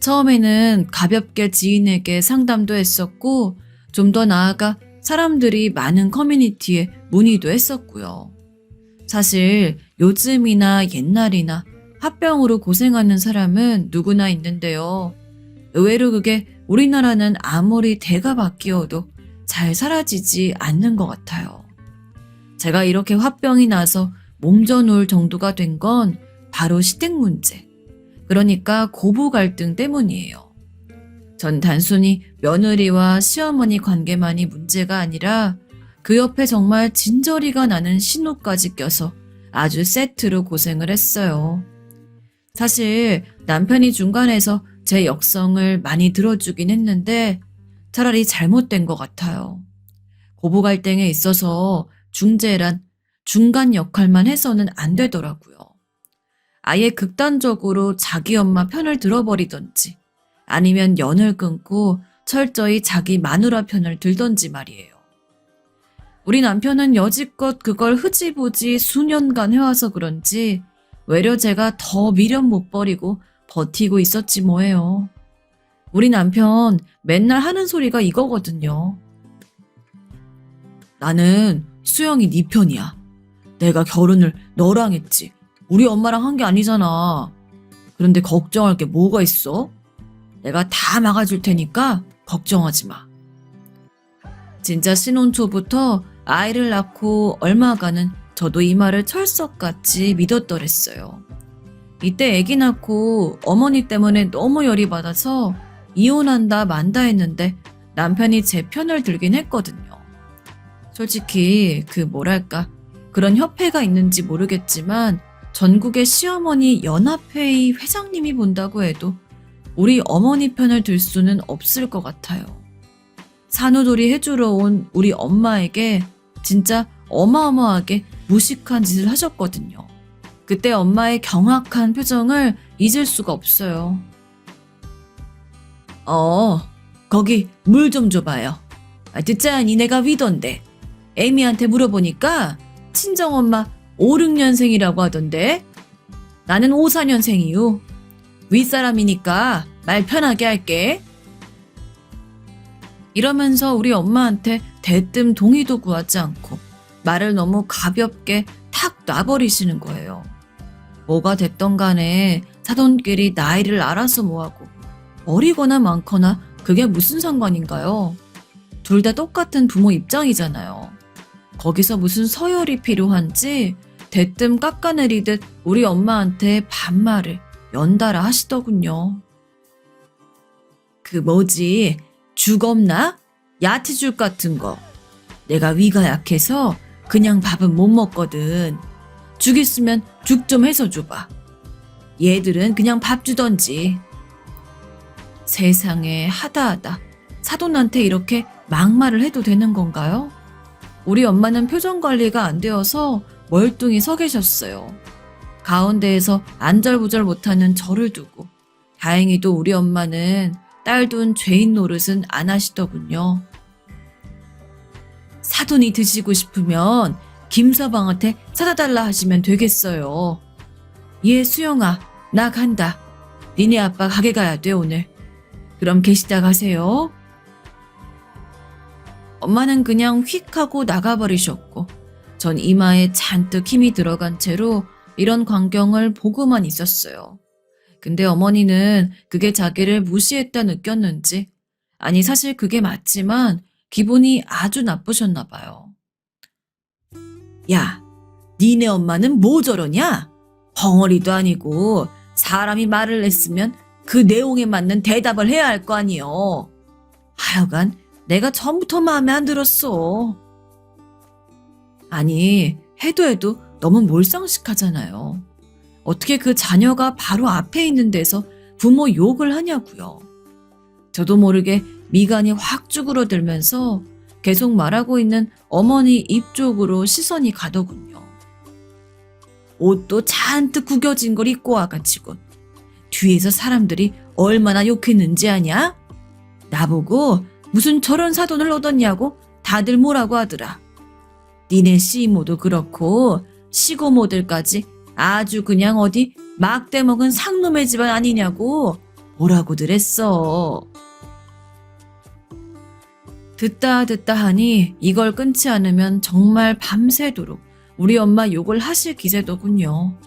Speaker 1: 처음에는 가볍게 지인에게 상담도 했었고 좀 더 나아가 사람들이 많은 커뮤니티에 문의도 했었고요. 사실 요즘이나 옛날이나 화병으로 고생하는 사람은 누구나 있는데요. 의외로 그게 우리나라는 아무리 대가 바뀌어도 잘 사라지지 않는 것 같아요. 제가 이렇게 화병이 나서 몸져놓을 정도가 된 건 바로 시댁 문제, 그러니까 고부 갈등 때문이에요. 전 단순히 며느리와 시어머니 관계만이 문제가 아니라 그 옆에 정말 진저리가 나는 신우까지 껴서 아주 세트로 고생을 했어요. 사실 남편이 중간에서 제 역성을 많이 들어주긴 했는데 차라리 잘못된 것 같아요. 고부 갈등에 있어서 중재란 중간 역할만 해서는 안 되더라고요. 아예 극단적으로 자기 엄마 편을 들어버리던지 아니면 연을 끊고 철저히 자기 마누라 편을 들던지 말이에요. 우리 남편은 여지껏 그걸 흐지부지 수년간 해와서 그런지 외려 제가 더 미련 못 버리고 버티고 있었지 뭐예요. 우리 남편 맨날 하는 소리가 이거거든요. 나는 수영이 네 편이야. 내가 결혼을 너랑 했지. 우리 엄마랑 한 게 아니잖아. 그런데 걱정할 게 뭐가 있어? 내가 다 막아줄 테니까 걱정하지 마. 진짜 신혼 초부터 아이를 낳고 얼마간은 저도 이 말을 철석같이 믿었더랬어요. 이때 아기 낳고 어머니 때문에 너무 열이 받아서 이혼한다 만다 했는데 남편이 제 편을 들긴 했거든요. 솔직히 그런 협회가 있는지 모르겠지만 전국의 시어머니 연합회의 회장님이 본다고 해도 우리 어머니 편을 들 수는 없을 것 같아요. 산후조리 해주러 온 우리 엄마에게 진짜 어마어마하게 무식한 짓을 하셨거든요. 그때 엄마의 경악한 표정을 잊을 수가 없어요. 거기 물 좀 줘봐요. 듣자 니네가 위던데. 에미한테 물어보니까 친정엄마 5, 6년생이라고 하던데. 나는 5, 4년생이요. 윗사람이니까 말 편하게 할게. 이러면서 우리 엄마한테 대뜸 동의도 구하지 않고 말을 너무 가볍게 탁 놔버리시는 거예요. 뭐가 됐던 간에 사돈끼리 나이를 알아서 뭐하고 어리거나 많거나 그게 무슨 상관인가요? 둘 다 똑같은 부모 입장이잖아요. 거기서 무슨 서열이 필요한지 대뜸 깎아내리듯 우리 엄마한테 반말을 연달아 하시더군요. 죽 없나? 야채죽 같은 거. 내가 위가 약해서 그냥 밥은 못 먹거든. 죽 있으면 죽 좀 해서 줘봐. 얘들은 그냥 밥 주던지. 세상에 하다하다. 사돈한테 이렇게 막말을 해도 되는 건가요? 우리 엄마는 표정 관리가 안 되어서 멀뚱히 서 계셨어요. 가운데에서 안절부절 못하는 저를 두고 다행히도 우리 엄마는 딸 둔 죄인 노릇은 안 하시더군요. 사돈이 드시고 싶으면 김서방한테 사다 달라 하시면 되겠어요. 예, 수영아, 나 간다. 니네 아빠 가게 가야 돼, 오늘. 그럼 계시다 가세요. 엄마는 그냥 휙 하고 나가버리셨고 전 이마에 잔뜩 힘이 들어간 채로 이런 광경을 보고만 있었어요. 근데 어머니는 그게 자기를 무시했다 느꼈는지, 아니 사실 그게 맞지만 기분이 아주 나쁘셨나 봐요. 야, 니네 엄마는 뭐 저러냐? 벙어리도 아니고 사람이 말을 했으면 그 내용에 맞는 대답을 해야 할 거 아니요. 하여간 내가 처음부터 마음에 안 들었어. 아니, 해도 너무 몰상식하잖아요. 어떻게 그 자녀가 바로 앞에 있는 데서 부모 욕을 하냐고요. 저도 모르게 미간이 확 쭈그러들면서 계속 말하고 있는 어머니 입 쪽으로 시선이 가더군요. 옷도 잔뜩 구겨진 걸 입고 와가지고 뒤에서 사람들이 얼마나 욕했는지 아냐? 나보고 무슨 저런 사돈을 얻었냐고 다들 뭐라고 하더라. 니네 시모도 그렇고 시고모들까지 아주 그냥 어디 막대 먹은 상놈의 집안 아니냐고 뭐라고들 했어. 듣다 하니 이걸 끊지 않으면 정말 밤새도록 우리 엄마 욕을 하실 기세더군요.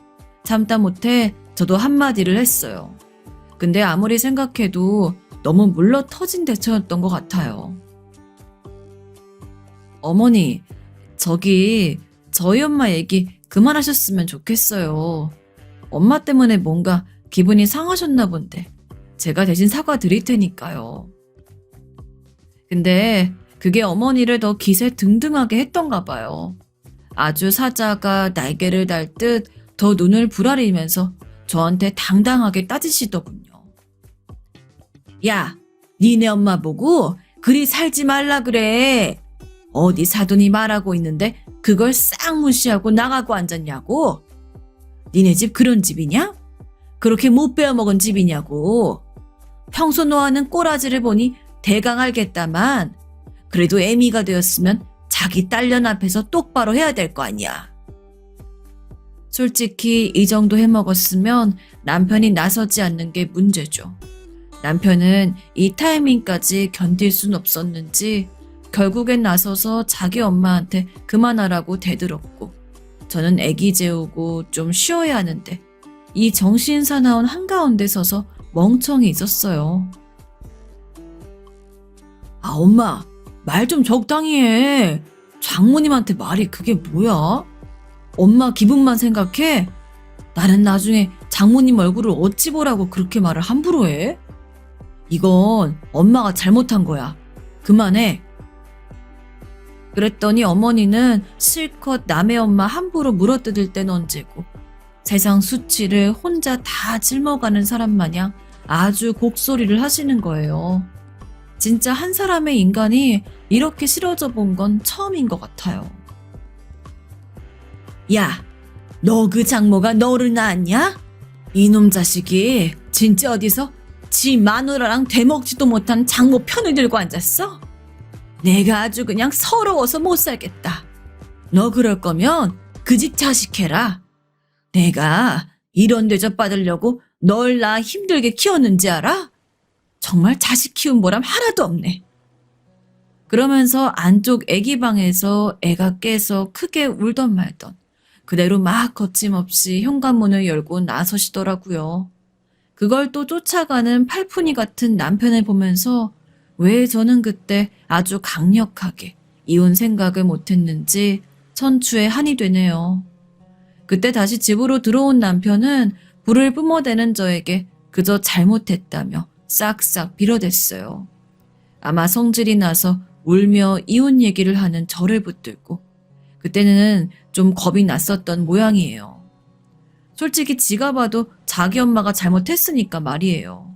Speaker 1: 참다 못해 저도 한마디를 했어요. 근데 아무리 생각해도 너무 물러 터진 대처였던 것 같아요. 어머니, 저희 엄마 얘기 그만하셨으면 좋겠어요. 엄마 때문에 뭔가 기분이 상하셨나 본데 제가 대신 사과드릴 테니까요. 근데 그게 어머니를 더 기세 등등하게 했던가 봐요. 아주 사자가 날개를 달 듯 더 눈을 부라리면서 저한테 당당하게 따지시더군요. 야, 니네 엄마 보고 그리 살지 말라 그래. 어디 사돈이 말하고 있는데 그걸 싹 무시하고 나가고 앉았냐고. 니네 집 그런 집이냐? 그렇게 못 베어먹은 집이냐고. 평소 너하는 꼬라지를 보니 대강 알겠다만 그래도 애미가 되었으면 자기 딸년 앞에서 똑바로 해야 될 거 아니야. 솔직히 이 정도 해먹었으면 남편이 나서지 않는 게 문제죠. 남편은 이 타이밍까지 견딜 순 없었는지 결국엔 나서서 자기 엄마한테 그만하라고 대들었고 저는 애기 재우고 좀 쉬어야 하는데 이 정신사나운 한가운데 서서 멍청히 있었어요. 아, 엄마, 말 좀 적당히 해. 장모님한테 말이 그게 뭐야? 엄마 기분만 생각해? 나는 나중에 장모님 얼굴을 어찌 보라고 그렇게 말을 함부로 해? 이건 엄마가 잘못한 거야. 그만해. 그랬더니 어머니는 실컷 남의 엄마 함부로 물어뜯을 땐 언제고 세상 수치를 혼자 다 짊어가는 사람 마냥 아주 곡소리를 하시는 거예요. 진짜 한 사람의 인간이 이렇게 싫어져 본 건 처음인 것 같아요. 야, 너 그 장모가 너를 낳았냐? 이놈 자식이 진짜 어디서 지 마누라랑 되먹지도 못한 장모 편을 들고 앉았어? 내가 아주 그냥 서러워서 못 살겠다. 너 그럴 거면 그 집 자식해라. 내가 이런 대접 받으려고 널 나 힘들게 키웠는지 알아? 정말 자식 키운 보람 하나도 없네. 그러면서 안쪽 애기 방에서 애가 깨서 크게 울던 말던 그대로 막 거침없이 현관문을 열고 나서시더라고요. 그걸 또 쫓아가는 팔푼이 같은 남편을 보면서 왜 저는 그때 아주 강력하게 이혼 생각을 못했는지 천추에 한이 되네요. 그때 다시 집으로 들어온 남편은 불을 뿜어대는 저에게 그저 잘못했다며 싹싹 빌어댔어요. 아마 성질이 나서 울며 이혼 얘기를 하는 저를 붙들고 그때는 좀 겁이 났었던 모양이에요. 솔직히 지가 봐도 자기 엄마가 잘못했으니까 말이에요.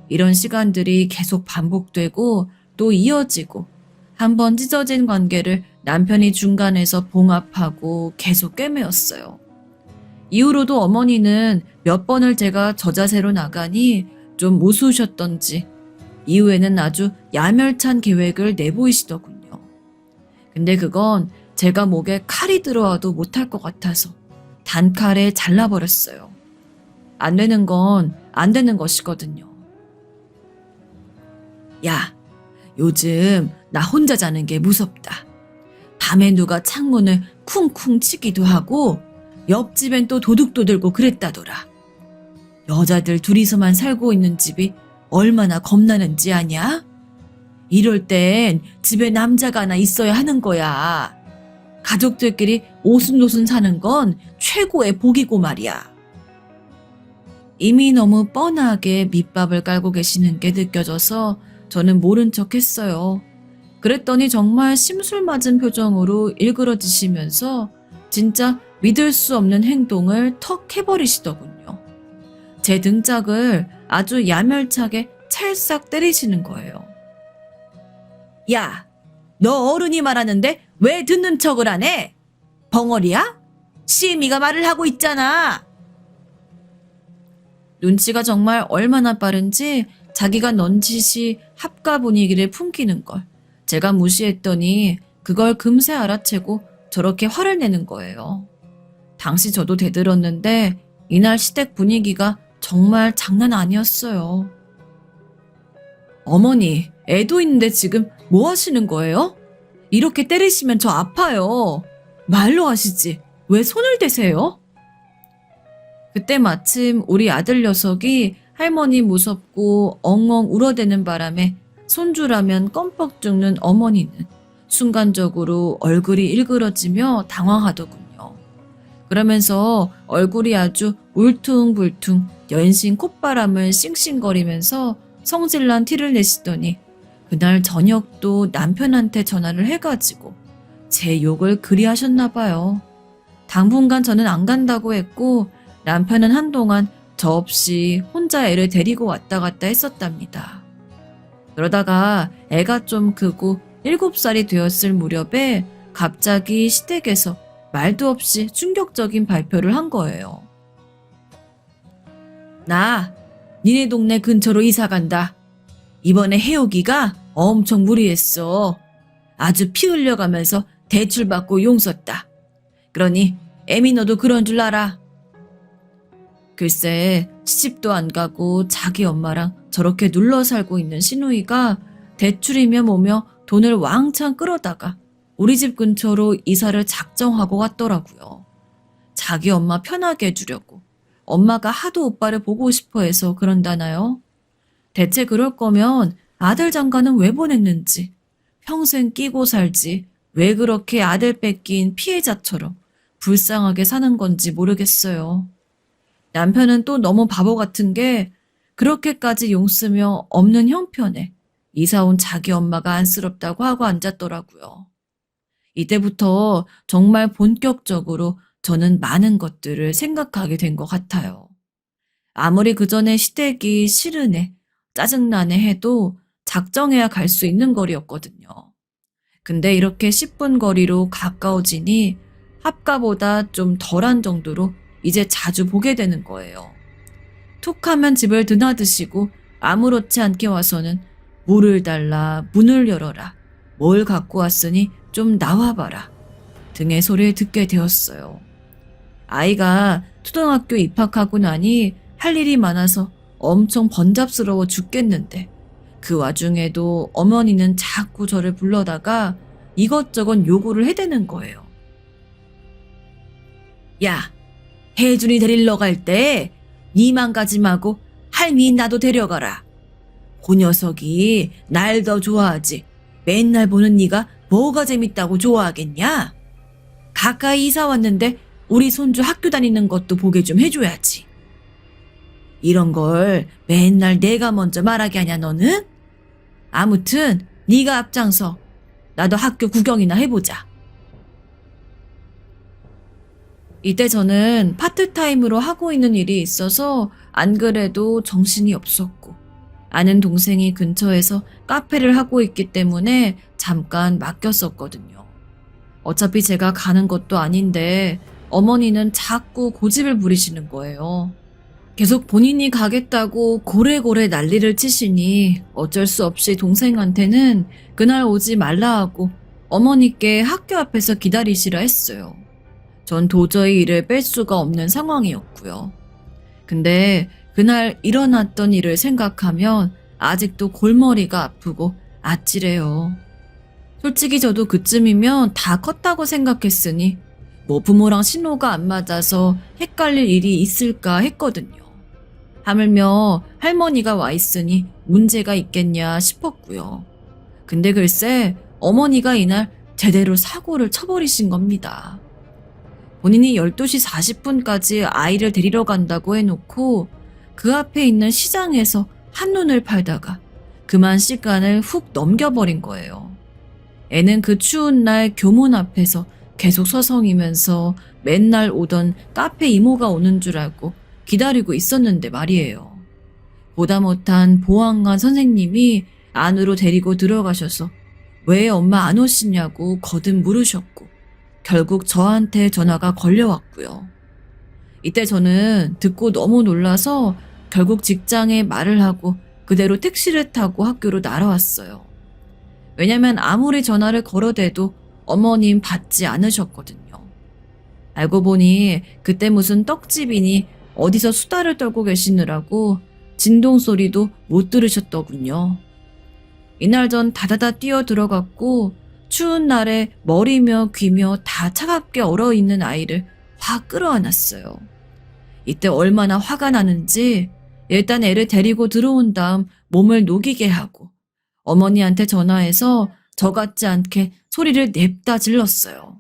Speaker 1: 이런 시간들이 계속 반복되고 또 이어지고 한번 찢어진 관계를 남편이 중간에서 봉합하고 계속 꿰매었어요. 이후로도 어머니는 몇 번을 제가 저 자세로 나가니 좀 무수우셨던지 이후에는 아주 야멸찬 계획을 내보이시더군요. 근데 그건 제가 목에 칼이 들어와도 못할 것 같아서 단칼에 잘라버렸어요. 안 되는 건 안 되는 것이거든요. 야, 요즘 나 혼자 자는 게 무섭다. 밤에 누가 창문을 쿵쿵 치기도 하고 옆집엔 또 도둑도 들고 그랬다더라. 여자들 둘이서만 살고 있는 집이 얼마나 겁나는지 아냐? 이럴 땐 집에 남자가 하나 있어야 하는 거야. 가족들끼리 오순도순 사는 건 최고의 복이고 말이야. 이미 너무 뻔하게 밑밥을 깔고 계시는 게 느껴져서 저는 모른 척 했어요. 그랬더니 정말 심술맞은 표정으로 일그러지시면서 진짜 믿을 수 없는 행동을 턱 해버리시더군요. 제 등짝을 아주 야멸차게 찰싹 때리시는 거예요. 야, 너 어른이 말하는데 왜 듣는 척을 안 해? 벙어리야? 시미가 말을 하고 있잖아. 눈치가 정말 얼마나 빠른지 자기가 넌지시 합가 분위기를 풍기는 걸 제가 무시했더니 그걸 금세 알아채고 저렇게 화를 내는 거예요. 당시 저도 대들었는데 이날 시댁 분위기가 정말 장난 아니었어요. 어머니, 애도 있는데 지금 뭐 하시는 거예요? 이렇게 때리시면 저 아파요. 말로 하시지. 왜 손을 대세요? 그때 마침 우리 아들 녀석이 할머니 무섭고 엉엉 울어대는 바람에 손주라면 껌뻑 죽는 어머니는 순간적으로 얼굴이 일그러지며 당황하더군요. 그러면서 얼굴이 아주 울퉁불퉁 연신 콧바람을 싱싱거리면서 성질난 티를 내시더니 그날 저녁도 남편한테 전화를 해가지고 제 욕을 그리 하셨나 봐요. 당분간 저는 안 간다고 했고 남편은 한동안 저 없이 혼자 애를 데리고 왔다 갔다 했었답니다. 그러다가 애가 좀 크고 7살이 되었을 무렵에 갑자기 시댁에서 말도 없이 충격적인 발표를 한 거예요. 나 니네 동네 근처로 이사 간다. 이번에 해오기가 엄청 무리했어. 아주 피 흘려가면서 대출받고 용 썼다. 그러니 애미 너도 그런 줄 알아. 글쎄 시집도 안 가고 자기 엄마랑 저렇게 눌러 살고 있는 시누이가 대출이며 뭐며 돈을 왕창 끌어다가 우리 집 근처로 이사를 작정하고 갔더라고요. 자기 엄마 편하게 해주려고. 엄마가 하도 오빠를 보고 싶어 해서 그런다나요? 대체 그럴 거면 아들 장가는 왜 보냈는지, 평생 끼고 살지 왜 그렇게 아들 뺏긴 피해자처럼 불쌍하게 사는 건지 모르겠어요. 남편은 또 너무 바보 같은 게 그렇게까지 용쓰며 없는 형편에 이사 온 자기 엄마가 안쓰럽다고 하고 앉았더라고요. 이때부터 정말 본격적으로 저는 많은 것들을 생각하게 된 것 같아요. 아무리 그전에 시댁이 싫으네, 짜증나네 해도 작정해야 갈 수 있는 거리였거든요. 근데 이렇게 10분 거리로 가까워지니 합가보다 좀 덜한 정도로 이제 자주 보게 되는 거예요. 툭 하면 집을 드나드시고 아무렇지 않게 와서는 물을 달라, 문을 열어라, 뭘 갖고 왔으니 좀 나와봐라 등의 소리를 듣게 되었어요. 아이가 초등학교 입학하고 나니 할 일이 많아서 엄청 번잡스러워 죽겠는데 그 와중에도 어머니는 자꾸 저를 불러다가 이것저것 요구를 해대는 거예요. 야, 혜준이 데리러 갈 때 니만 가지 마고 할미 나도 데려가라. 그 녀석이 날 더 좋아하지. 맨날 보는 니가 뭐가 재밌다고 좋아하겠냐? 가까이 이사 왔는데 우리 손주 학교 다니는 것도 보게 좀 해줘야지. 이런 걸 맨날 내가 먼저 말하게 하냐 너는? 아무튼 네가 앞장서. 나도 학교 구경이나 해보자. 이때 저는 파트타임으로 하고 있는 일이 있어서 안 그래도 정신이 없었고, 아는 동생이 근처에서 카페를 하고 있기 때문에 잠깐 맡겼었거든요. 어차피 제가 가는 것도 아닌데 어머니는 자꾸 고집을 부리시는 거예요. 계속 본인이 가겠다고 고래고래 난리를 치시니 어쩔 수 없이 동생한테는 그날 오지 말라 하고 어머니께 학교 앞에서 기다리시라 했어요. 전 도저히 이를 뺄 수가 없는 상황이었고요. 근데 그날 일어났던 일을 생각하면 아직도 골머리가 아프고 아찔해요. 솔직히 저도 그쯤이면 다 컸다고 생각했으니 뭐 부모랑 신호가 안 맞아서 헷갈릴 일이 있을까 했거든요. 하물며 할머니가 와 있으니 문제가 있겠냐 싶었고요. 근데 글쎄 어머니가 이날 제대로 사고를 쳐버리신 겁니다. 본인이 12시 40분까지 아이를 데리러 간다고 해놓고 그 앞에 있는 시장에서 한눈을 팔다가 그만 시간을 훅 넘겨버린 거예요. 애는 그 추운 날 교문 앞에서 계속 서성이면서 맨날 오던 카페 이모가 오는 줄 알고 기다리고 있었는데 말이에요. 보다 못한 보안관 선생님이 안으로 데리고 들어가셔서 왜 엄마 안 오시냐고 거듭 물으셨고 결국 저한테 전화가 걸려왔고요. 이때 저는 듣고 너무 놀라서 결국 직장에 말을 하고 그대로 택시를 타고 학교로 날아왔어요. 왜냐면 아무리 전화를 걸어대도 어머님 받지 않으셨거든요. 알고 보니 그때 무슨 떡집이니 어디서 수다를 떨고 계시느라고 진동 소리도 못 들으셨더군요. 이날 전 다다다 뛰어 들어갔고 추운 날에 머리며 귀며 다 차갑게 얼어있는 아이를 확 끌어안았어요. 이때 얼마나 화가 나는지 일단 애를 데리고 들어온 다음 몸을 녹이게 하고 어머니한테 전화해서 저 같지 않게 소리를 냅다 질렀어요.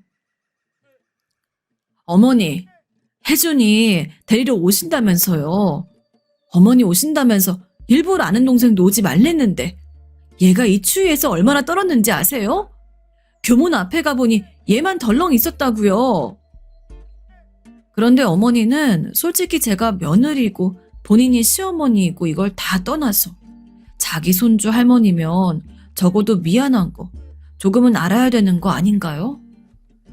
Speaker 1: 어머니, 혜준이 데리러 오신다면서요. 어머니 오신다면서 일부러 아는 동생도 오지 말랬는데 얘가 이 추위에서 얼마나 떨었는지 아세요? 교문 앞에 가보니 얘만 덜렁 있었다고요. 그런데 어머니는 솔직히 제가 며느리고 본인이 시어머니이고 이걸 다 떠나서 자기 손주 할머니면 적어도 미안한 거 조금은 알아야 되는 거 아닌가요?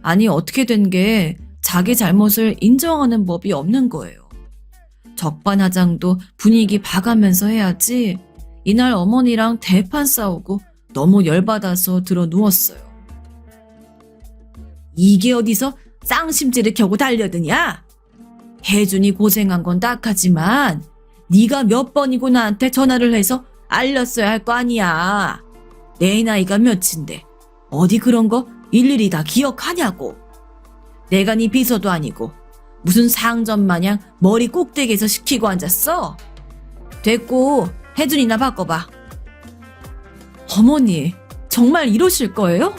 Speaker 1: 아니 어떻게 된 게 자기 잘못을 인정하는 법이 없는 거예요. 적반하장도 분위기 봐가면서 해야지. 이날 어머니랑 대판 싸우고 너무 열받아서 들어 누웠어요. 이게 어디서 쌍심지를 켜고 달려드냐? 혜준이 고생한 건 딱하지만 네가 몇 번이고 나한테 전화를 해서 알렸어야 할 거 아니야. 내 나이가 몇인데 어디 그런 거 일일이 다 기억하냐고. 내가 네 비서도 아니고 무슨 상점 마냥 머리 꼭대기에서 시키고 앉았어? 됐고 혜준이나 바꿔봐. 어머니 정말 이러실 거예요?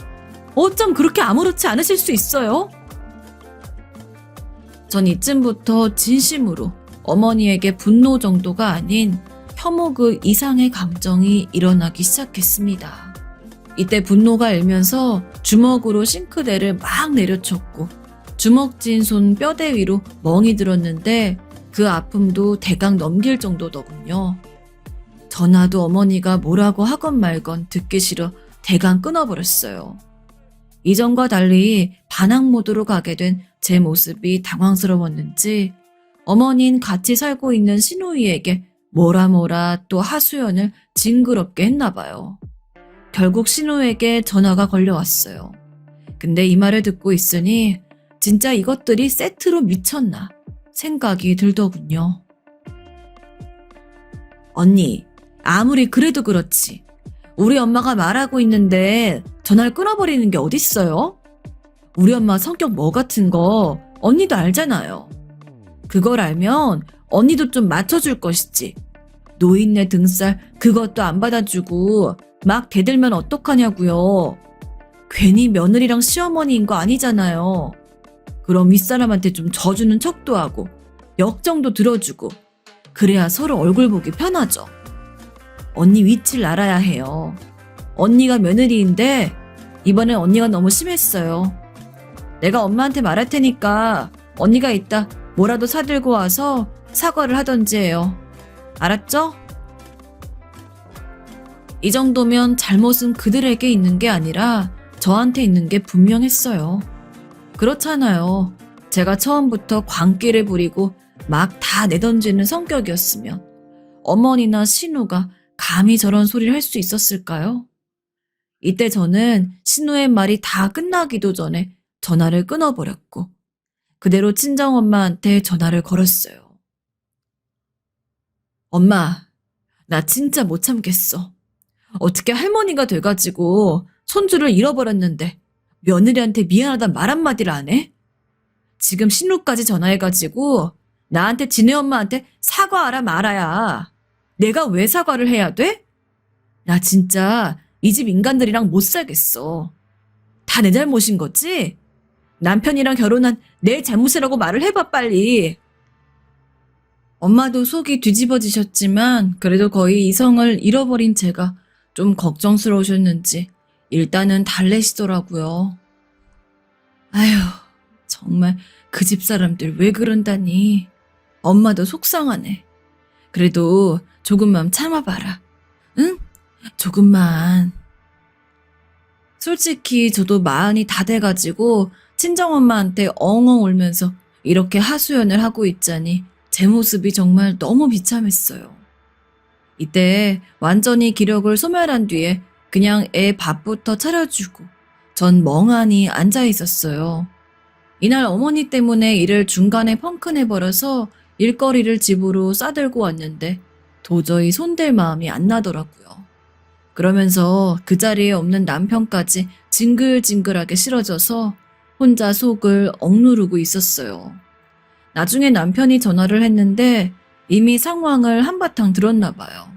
Speaker 1: 어쩜 그렇게 아무렇지 않으실 수 있어요? 전 이쯤부터 진심으로 어머니에게 분노 정도가 아닌 혐오 그 이상의 감정이 일어나기 시작했습니다. 이때 분노가 일면서 주먹으로 싱크대를 막 내려쳤고 주먹진 손 뼈대 위로 멍이 들었는데 그 아픔도 대강 넘길 정도더군요. 전화도 어머니가 뭐라고 하건 말건 듣기 싫어 대강 끊어버렸어요. 이전과 달리 반항 모드로 가게 된 제 모습이 당황스러웠는지 어머니는 같이 살고 있는 신우이에게 뭐라 또 하소연을 징그럽게 했나 봐요. 결국 신우에게 전화가 걸려왔어요. 근데 이 말을 듣고 있으니 진짜 이것들이 세트로 미쳤나 생각이 들더군요. 언니, 아무리 그래도 그렇지. 우리 엄마가 말하고 있는데 전화를 끊어버리는 게 어딨어요? 우리 엄마 성격 뭐 같은 거 언니도 알잖아요. 그걸 알면 언니도 좀 맞춰줄 것이지. 노인네 등살 그것도 안 받아주고 막 대들면 어떡하냐고요. 괜히 며느리랑 시어머니인 거 아니잖아요. 그럼 윗사람한테 좀 져주는 척도 하고 역정도 들어주고 그래야 서로 얼굴 보기 편하죠. 언니 위치를 알아야 해요. 언니가 며느리인데 이번엔 언니가 너무 심했어요. 내가 엄마한테 말할 테니까 언니가 이따 뭐라도 사들고 와서 사과를 하던지 해요. 알았죠? 이 정도면 잘못은 그들에게 있는 게 아니라 저한테 있는 게 분명했어요. 그렇잖아요. 제가 처음부터 광기를 부리고 막 다 내던지는 성격이었으면 어머니나 신우가 감히 저런 소리를 할 수 있었을까요? 이때 저는 신우의 말이 다 끝나기도 전에 전화를 끊어버렸고 그대로 친정엄마한테 전화를 걸었어요. 엄마, 나 진짜 못 참겠어. 어떻게 할머니가 돼가지고 손주를 잃어버렸는데 며느리한테 미안하단 말 한마디를 안 해? 지금 신우까지 전화해가지고 나한테 지네 엄마한테 사과하라 말아야. 내가 왜 사과를 해야 돼? 나 진짜 이 집 인간들이랑 못 살겠어. 다 내 잘못인 거지? 남편이랑 결혼한 내 잘못이라고 말을 해봐 빨리. 엄마도 속이 뒤집어지셨지만 그래도 거의 이성을 잃어버린 제가 좀 걱정스러우셨는지 일단은 달래시더라고요. 아휴, 정말 그 집 사람들 왜 그런다니. 엄마도 속상하네. 그래도 조금만 참아봐라. 응? 조금만. 솔직히 저도 마흔이 다 돼가지고 친정엄마한테 엉엉 울면서 이렇게 하소연을 하고 있자니 제 모습이 정말 너무 비참했어요. 이때 완전히 기력을 소멸한 뒤에 그냥 애 밥부터 차려주고 전 멍하니 앉아 있었어요. 이날 어머니 때문에 일을 중간에 펑크내버려서 일거리를 집으로 싸들고 왔는데 도저히 손댈 마음이 안 나더라고요. 그러면서 그 자리에 없는 남편까지 징글징글하게 싫어져서 혼자 속을 억누르고 있었어요. 나중에 남편이 전화를 했는데 이미 상황을 한바탕 들었나 봐요.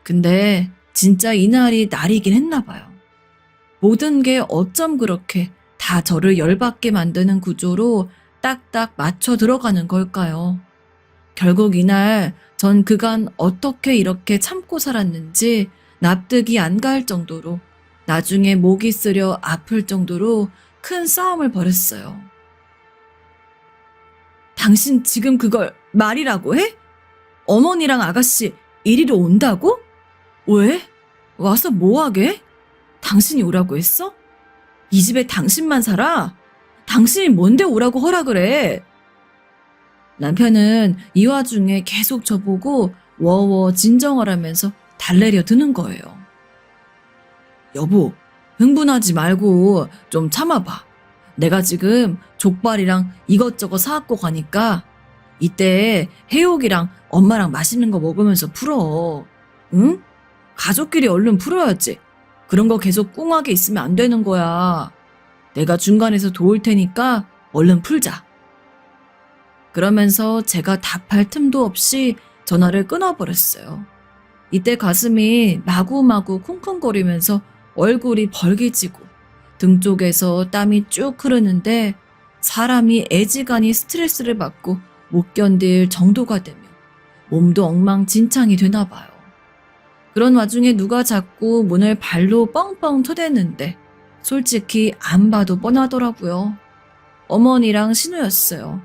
Speaker 1: 근데 진짜 이날이 날이긴 했나 봐요. 모든 게 어쩜 그렇게 다 저를 열받게 만드는 구조로 딱딱 맞춰 들어가는 걸까요? 결국 이날 전 그간 어떻게 이렇게 참고 살았는지 납득이 안 갈 정도로 나중에 목이 쓰려 아플 정도로 큰 싸움을 벌였어요. 당신 지금 그걸 말이라고 해? 어머니랑 아가씨 이리로 온다고? 왜? 와서 뭐하게? 당신이 오라고 했어? 이 집에 당신만 살아? 당신이 뭔데 오라고 허락을 해? 남편은 이 와중에 계속 저보고 워워 진정하라면서 달래려 드는 거예요. 여보, 흥분하지 말고 좀 참아봐. 내가 지금 족발이랑 이것저것 사갖고 가니까 이때 해옥이랑 엄마랑 맛있는 거 먹으면서 풀어. 응? 가족끼리 얼른 풀어야지. 그런 거 계속 꿍하게 있으면 안 되는 거야. 내가 중간에서 도울 테니까 얼른 풀자. 그러면서 제가 답할 틈도 없이 전화를 끊어버렸어요. 이때 가슴이 마구마구 쿵쿵거리면서 얼굴이 벌개지고 등 쪽에서 땀이 쭉 흐르는데 사람이 애지간히 스트레스를 받고 못 견딜 정도가 되면 몸도 엉망진창이 되나 봐요. 그런 와중에 누가 자꾸 문을 발로 뻥뻥 토댔는데 솔직히 안 봐도 뻔하더라고요. 어머니랑 신우였어요.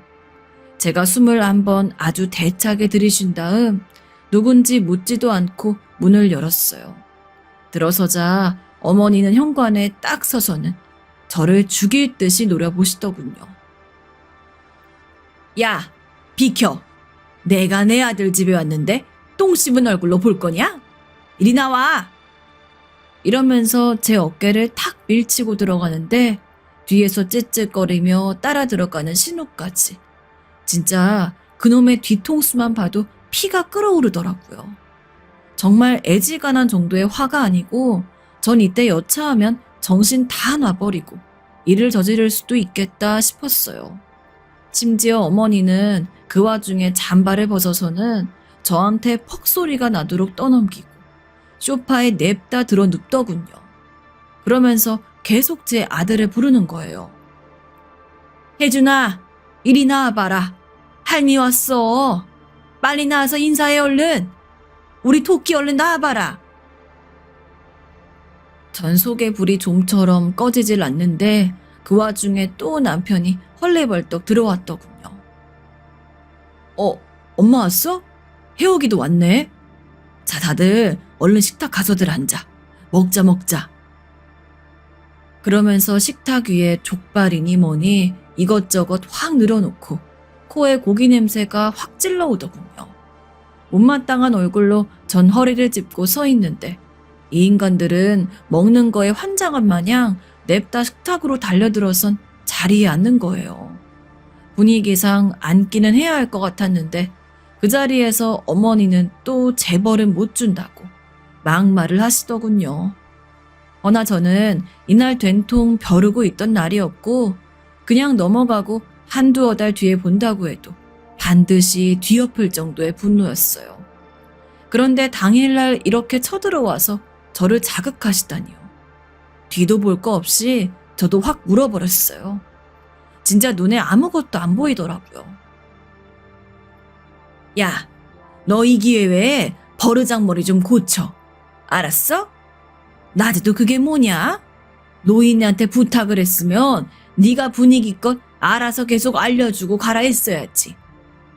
Speaker 1: 제가 숨을 한번 아주 대차게 들이쉰 다음 누군지 묻지도 않고 문을 열었어요. 들어서자 어머니는 현관에 딱 서서는 저를 죽일 듯이 노려보시더군요. 야, 비켜. 내가 내 아들 집에 왔는데 똥 씹은 얼굴로 볼 거냐? 이리 나와. 이러면서 제 어깨를 탁 밀치고 들어가는데 뒤에서 찌찌거리며 따라 들어가는 신우까지. 진짜 그놈의 뒤통수만 봐도 피가 끓어오르더라고요. 정말 애지간한 정도의 화가 아니고 전 이때 여차하면 정신 다 놔버리고 일을 저지를 수도 있겠다 싶었어요. 심지어 어머니는 그 와중에 잠바를 벗어서는 저한테 퍽 소리가 나도록 떠넘기고 소파에 냅다 들어 눕더군요. 그러면서 계속 제 아들을 부르는 거예요. 혜준아, 이리 나와봐라. 할미 왔어. 빨리 나와서 인사해 얼른. 우리 토끼 얼른 나와봐라. 전 속의 불이 좀처럼 꺼지질 않는데 그 와중에 또 남편이 헐레벌떡 들어왔더군요. 엄마 왔어? 혜옥이도 왔네. 자, 다들 얼른 식탁 가서들 앉아. 먹자. 그러면서 식탁 위에 족발이니 뭐니 이것저것 확 늘어놓고 코에 고기 냄새가 확 찔러오더군요. 못마땅한 얼굴로 전 허리를 짚고 서 있는데 이 인간들은 먹는 거에 환장한 마냥 냅다 식탁으로 달려들어선 자리에 앉는 거예요. 분위기상 앉기는 해야 할 것 같았는데 그 자리에서 어머니는 또 재벌은 못 준다고 막말을 하시더군요. 허나 저는 이날 된통 벼르고 있던 날이었고 그냥 넘어가고 한두어 달 뒤에 본다고 해도 반드시 뒤엎을 정도의 분노였어요. 그런데 당일날 이렇게 쳐들어와서 저를 자극하시다니요. 뒤도 볼 거 없이 저도 확 물어버렸어요. 진짜 눈에 아무것도 안 보이더라고요. 야, 너 이 기회에 버르장머리 좀 고쳐. 알았어? 낮에도 그게 뭐냐? 노인네한테 부탁을 했으면 네가 분위기껏 알아서 계속 알려주고 가라 했어야지.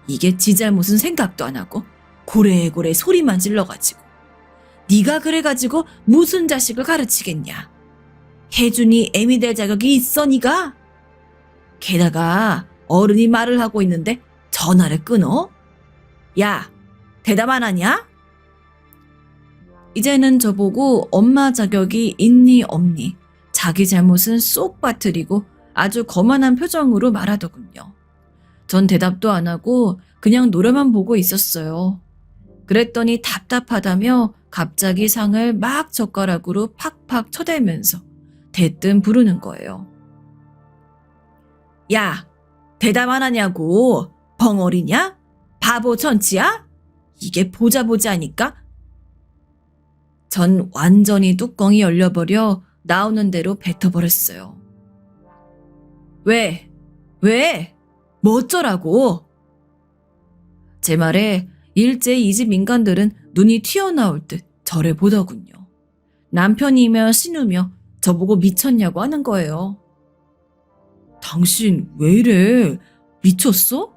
Speaker 1: 이게 지 잘못은 생각도 안 하고 고래고래 소리만 질러가지고. 네가 그래가지고 무슨 자식을 가르치겠냐. 혜준이 애미 될 자격이 있어 니가? 게다가 어른이 말을 하고 있는데 전화를 끊어? 야, 대답 안 하냐? 이제는 저보고 엄마 자격이 있니 없니 자기 잘못은 쏙 빠뜨리고 아주 거만한 표정으로 말하더군요. 전 대답도 안 하고 그냥 노래만 보고 있었어요. 그랬더니 답답하다며 갑자기 상을 막 젓가락으로 팍팍 쳐대면서 대뜸 부르는 거예요. 야, 대답 안 하냐고. 벙어리냐? 바보 천치야? 이게 보자 하니까? 전 완전히 뚜껑이 열려버려 나오는 대로 뱉어버렸어요. 왜? 뭐 어쩌라고? 제 말에 일제히 이 집 인간들은 눈이 튀어나올 듯 저를 보더군요. 남편이며 신우며 저보고 미쳤냐고 하는 거예요. 당신 왜 이래? 미쳤어?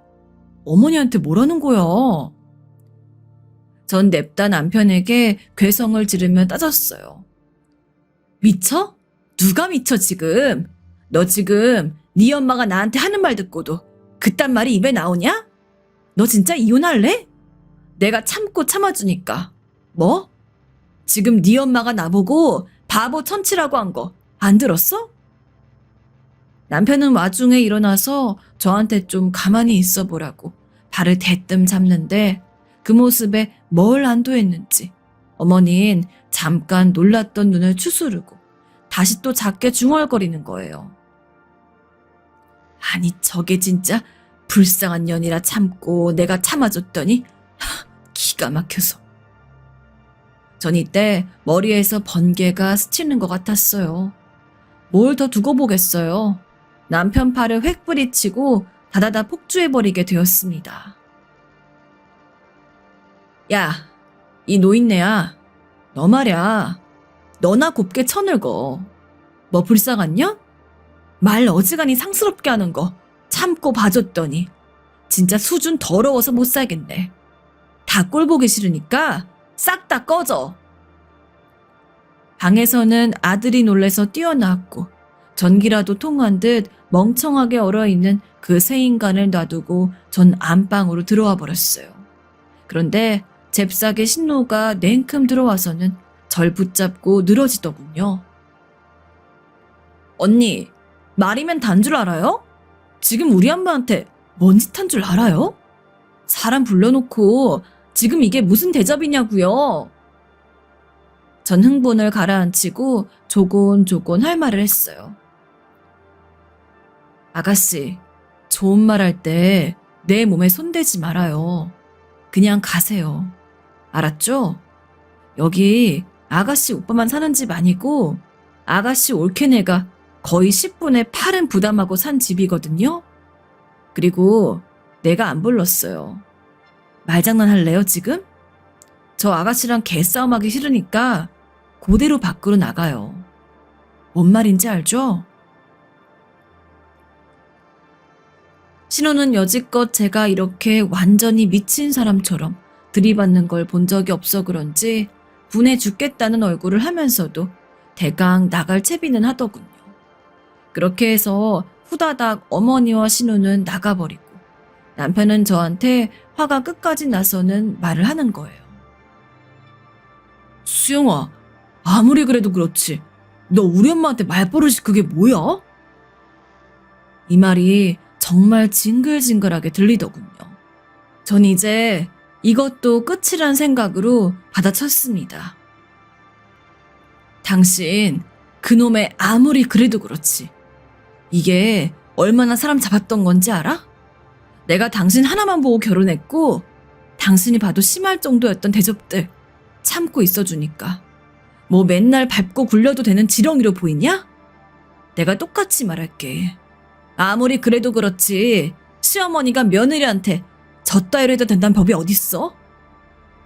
Speaker 1: 어머니한테 뭐라는 거야? 전 냅다 남편에게 괴성을 지르며 따졌어요. 미쳐? 누가 미쳐 지금? 너 지금 네 엄마가 나한테 하는 말 듣고도 그딴 말이 입에 나오냐? 너 진짜 이혼할래? 내가 참고 참아주니까. 뭐? 지금 네 엄마가 나보고 바보 천치라고 한 거 안 들었어? 남편은 와중에 일어나서 저한테 좀 가만히 있어 보라고 발을 대뜸 잡는데 그 모습에 뭘 안도했는지 어머니는 잠깐 놀랐던 눈을 추스르고 다시 또 작게 중얼거리는 거예요. 아니 저게 진짜 불쌍한 년이라 참고 내가 참아줬더니 기가 막혀서. 전 이때 머리에서 번개가 스치는 것 같았어요. 뭘 더 두고 보겠어요. 남편 팔을 획 뿌리치고 다다다 폭주해버리게 되었습니다. 야, 이 노인네야. 너 말야. 너나 곱게 쳐늙어. 뭐 불쌍하냐? 말 어지간히 상스럽게 하는 거 참고 봐줬더니 진짜 수준 더러워서 못 살겠네. 다 꼴 보기 싫으니까 싹 다 꺼져. 방에서는 아들이 놀래서 뛰어나왔고 전기라도 통한 듯 멍청하게 얼어있는 그 새 인간을 놔두고 전 안방으로 들어와 버렸어요. 그런데 잽싸게 신노가 냉큼 들어와서는 절 붙잡고 늘어지더군요. 언니, 말이면 단 줄 알아요? 지금 우리 엄마한테 뭔 짓 한 줄 알아요? 사람 불러놓고 지금 이게 무슨 대접이냐고요? 전 흥분을 가라앉히고 조곤조곤 할 말을 했어요. 아가씨, 좋은 말 할 때 내 몸에 손대지 말아요. 그냥 가세요. 알았죠? 여기 아가씨 오빠만 사는 집 아니고 아가씨 올케네가 거의 10분의 8은 부담하고 산 집이거든요. 그리고 내가 안 불렀어요. 말장난 할래요 지금? 저 아가씨랑 개싸움하기 싫으니까 그대로 밖으로 나가요. 뭔 말인지 알죠? 신호는 여지껏 제가 이렇게 완전히 미친 사람처럼 들이받는 걸 본 적이 없어 그런지 분해 죽겠다는 얼굴을 하면서도 대강 나갈 채비는 하더군요. 그렇게 해서 후다닥 어머니와 신우는 나가버리고 남편은 저한테 화가 끝까지 나서는 말을 하는 거예요. 수영아, 아무리 그래도 그렇지. 너 우리 엄마한테 말버릇이 그게 뭐야? 이 말이 정말 징글징글하게 들리더군요. 전 이제 이것도 끝이란 생각으로 받아쳤습니다. 당신, 그놈의 아무리 그래도 그렇지. 이게 얼마나 사람 잡았던 건지 알아? 내가 당신 하나만 보고 결혼했고 당신이 봐도 심할 정도였던 대접들 참고 있어주니까 뭐 맨날 밟고 굴려도 되는 지렁이로 보이냐? 내가 똑같이 말할게. 아무리 그래도 그렇지 시어머니가 며느리한테 저 따위로 해도 된다는 법이 어딨어?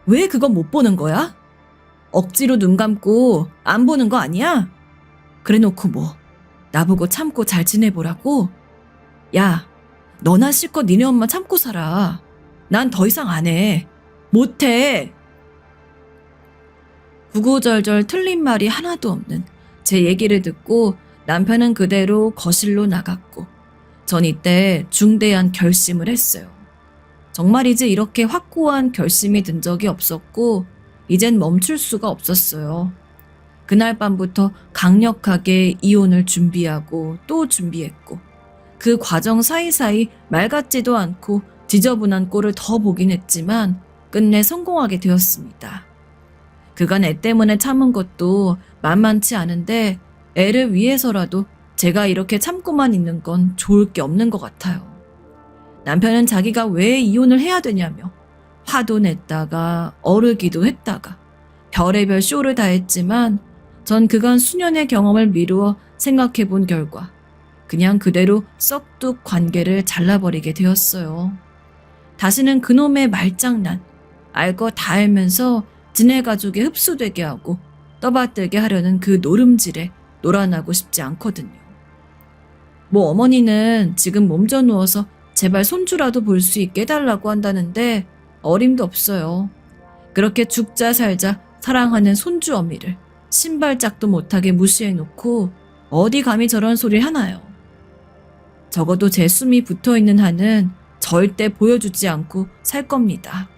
Speaker 1: 왜 그건 못 보는 거야? 억지로 눈 감고 안 보는 거 아니야? 그래놓고 뭐 나보고 참고 잘 지내보라고? 야, 너나 실컷 니네 엄마 참고 살아. 난 더 이상 안 해. 못해. 구구절절 틀린 말이 하나도 없는 제 얘기를 듣고 남편은 그대로 거실로 나갔고 전 이때 중대한 결심을 했어요. 정말이지 이렇게 확고한 결심이 든 적이 없었고 이젠 멈출 수가 없었어요. 그날 밤부터 강력하게 이혼을 준비하고 또 준비했고 그 과정 사이사이 말 같지도 않고 지저분한 꼴을 더 보긴 했지만 끝내 성공하게 되었습니다. 그간 애 때문에 참은 것도 만만치 않은데 애를 위해서라도 제가 이렇게 참고만 있는 건 좋을 게 없는 것 같아요. 남편은 자기가 왜 이혼을 해야 되냐며 화도 냈다가 어르기도 했다가 별의별 쇼를 다 했지만 전 그간 수년의 경험을 미루어 생각해 본 결과 그냥 그대로 썩둑 관계를 잘라버리게 되었어요. 다시는 그놈의 말장난, 알 거 다 알면서 지네 가족에 흡수되게 하고 떠받들게 하려는 그 노름질에 놀아나고 싶지 않거든요. 뭐 어머니는 지금 몸져 누워서 제발 손주라도 볼 수 있게 해달라고 한다는데 어림도 없어요. 그렇게 죽자 살자 사랑하는 손주 어미를 신발짝도 못하게 무시해놓고 어디 감히 저런 소리를 하나요. 적어도 제 숨이 붙어있는 한은 절대 보여주지 않고 살 겁니다.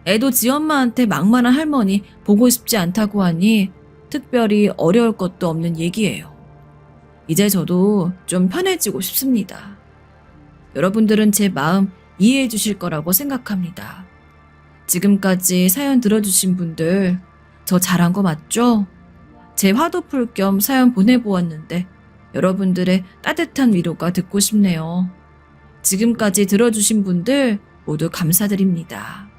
Speaker 1: 애도 지 엄마한테 막말한 할머니 보고 싶지 않다고 하니 특별히 어려울 것도 없는 얘기예요. 이제 저도 좀 편해지고 싶습니다. 여러분들은 제 마음 이해해 주실 거라고 생각합니다. 지금까지 사연 들어주신 분들 저 잘한 거 맞죠? 제 화도 풀 겸 사연 보내보았는데 여러분들의 따뜻한 위로가 듣고 싶네요. 지금까지 들어주신 분들 모두 감사드립니다.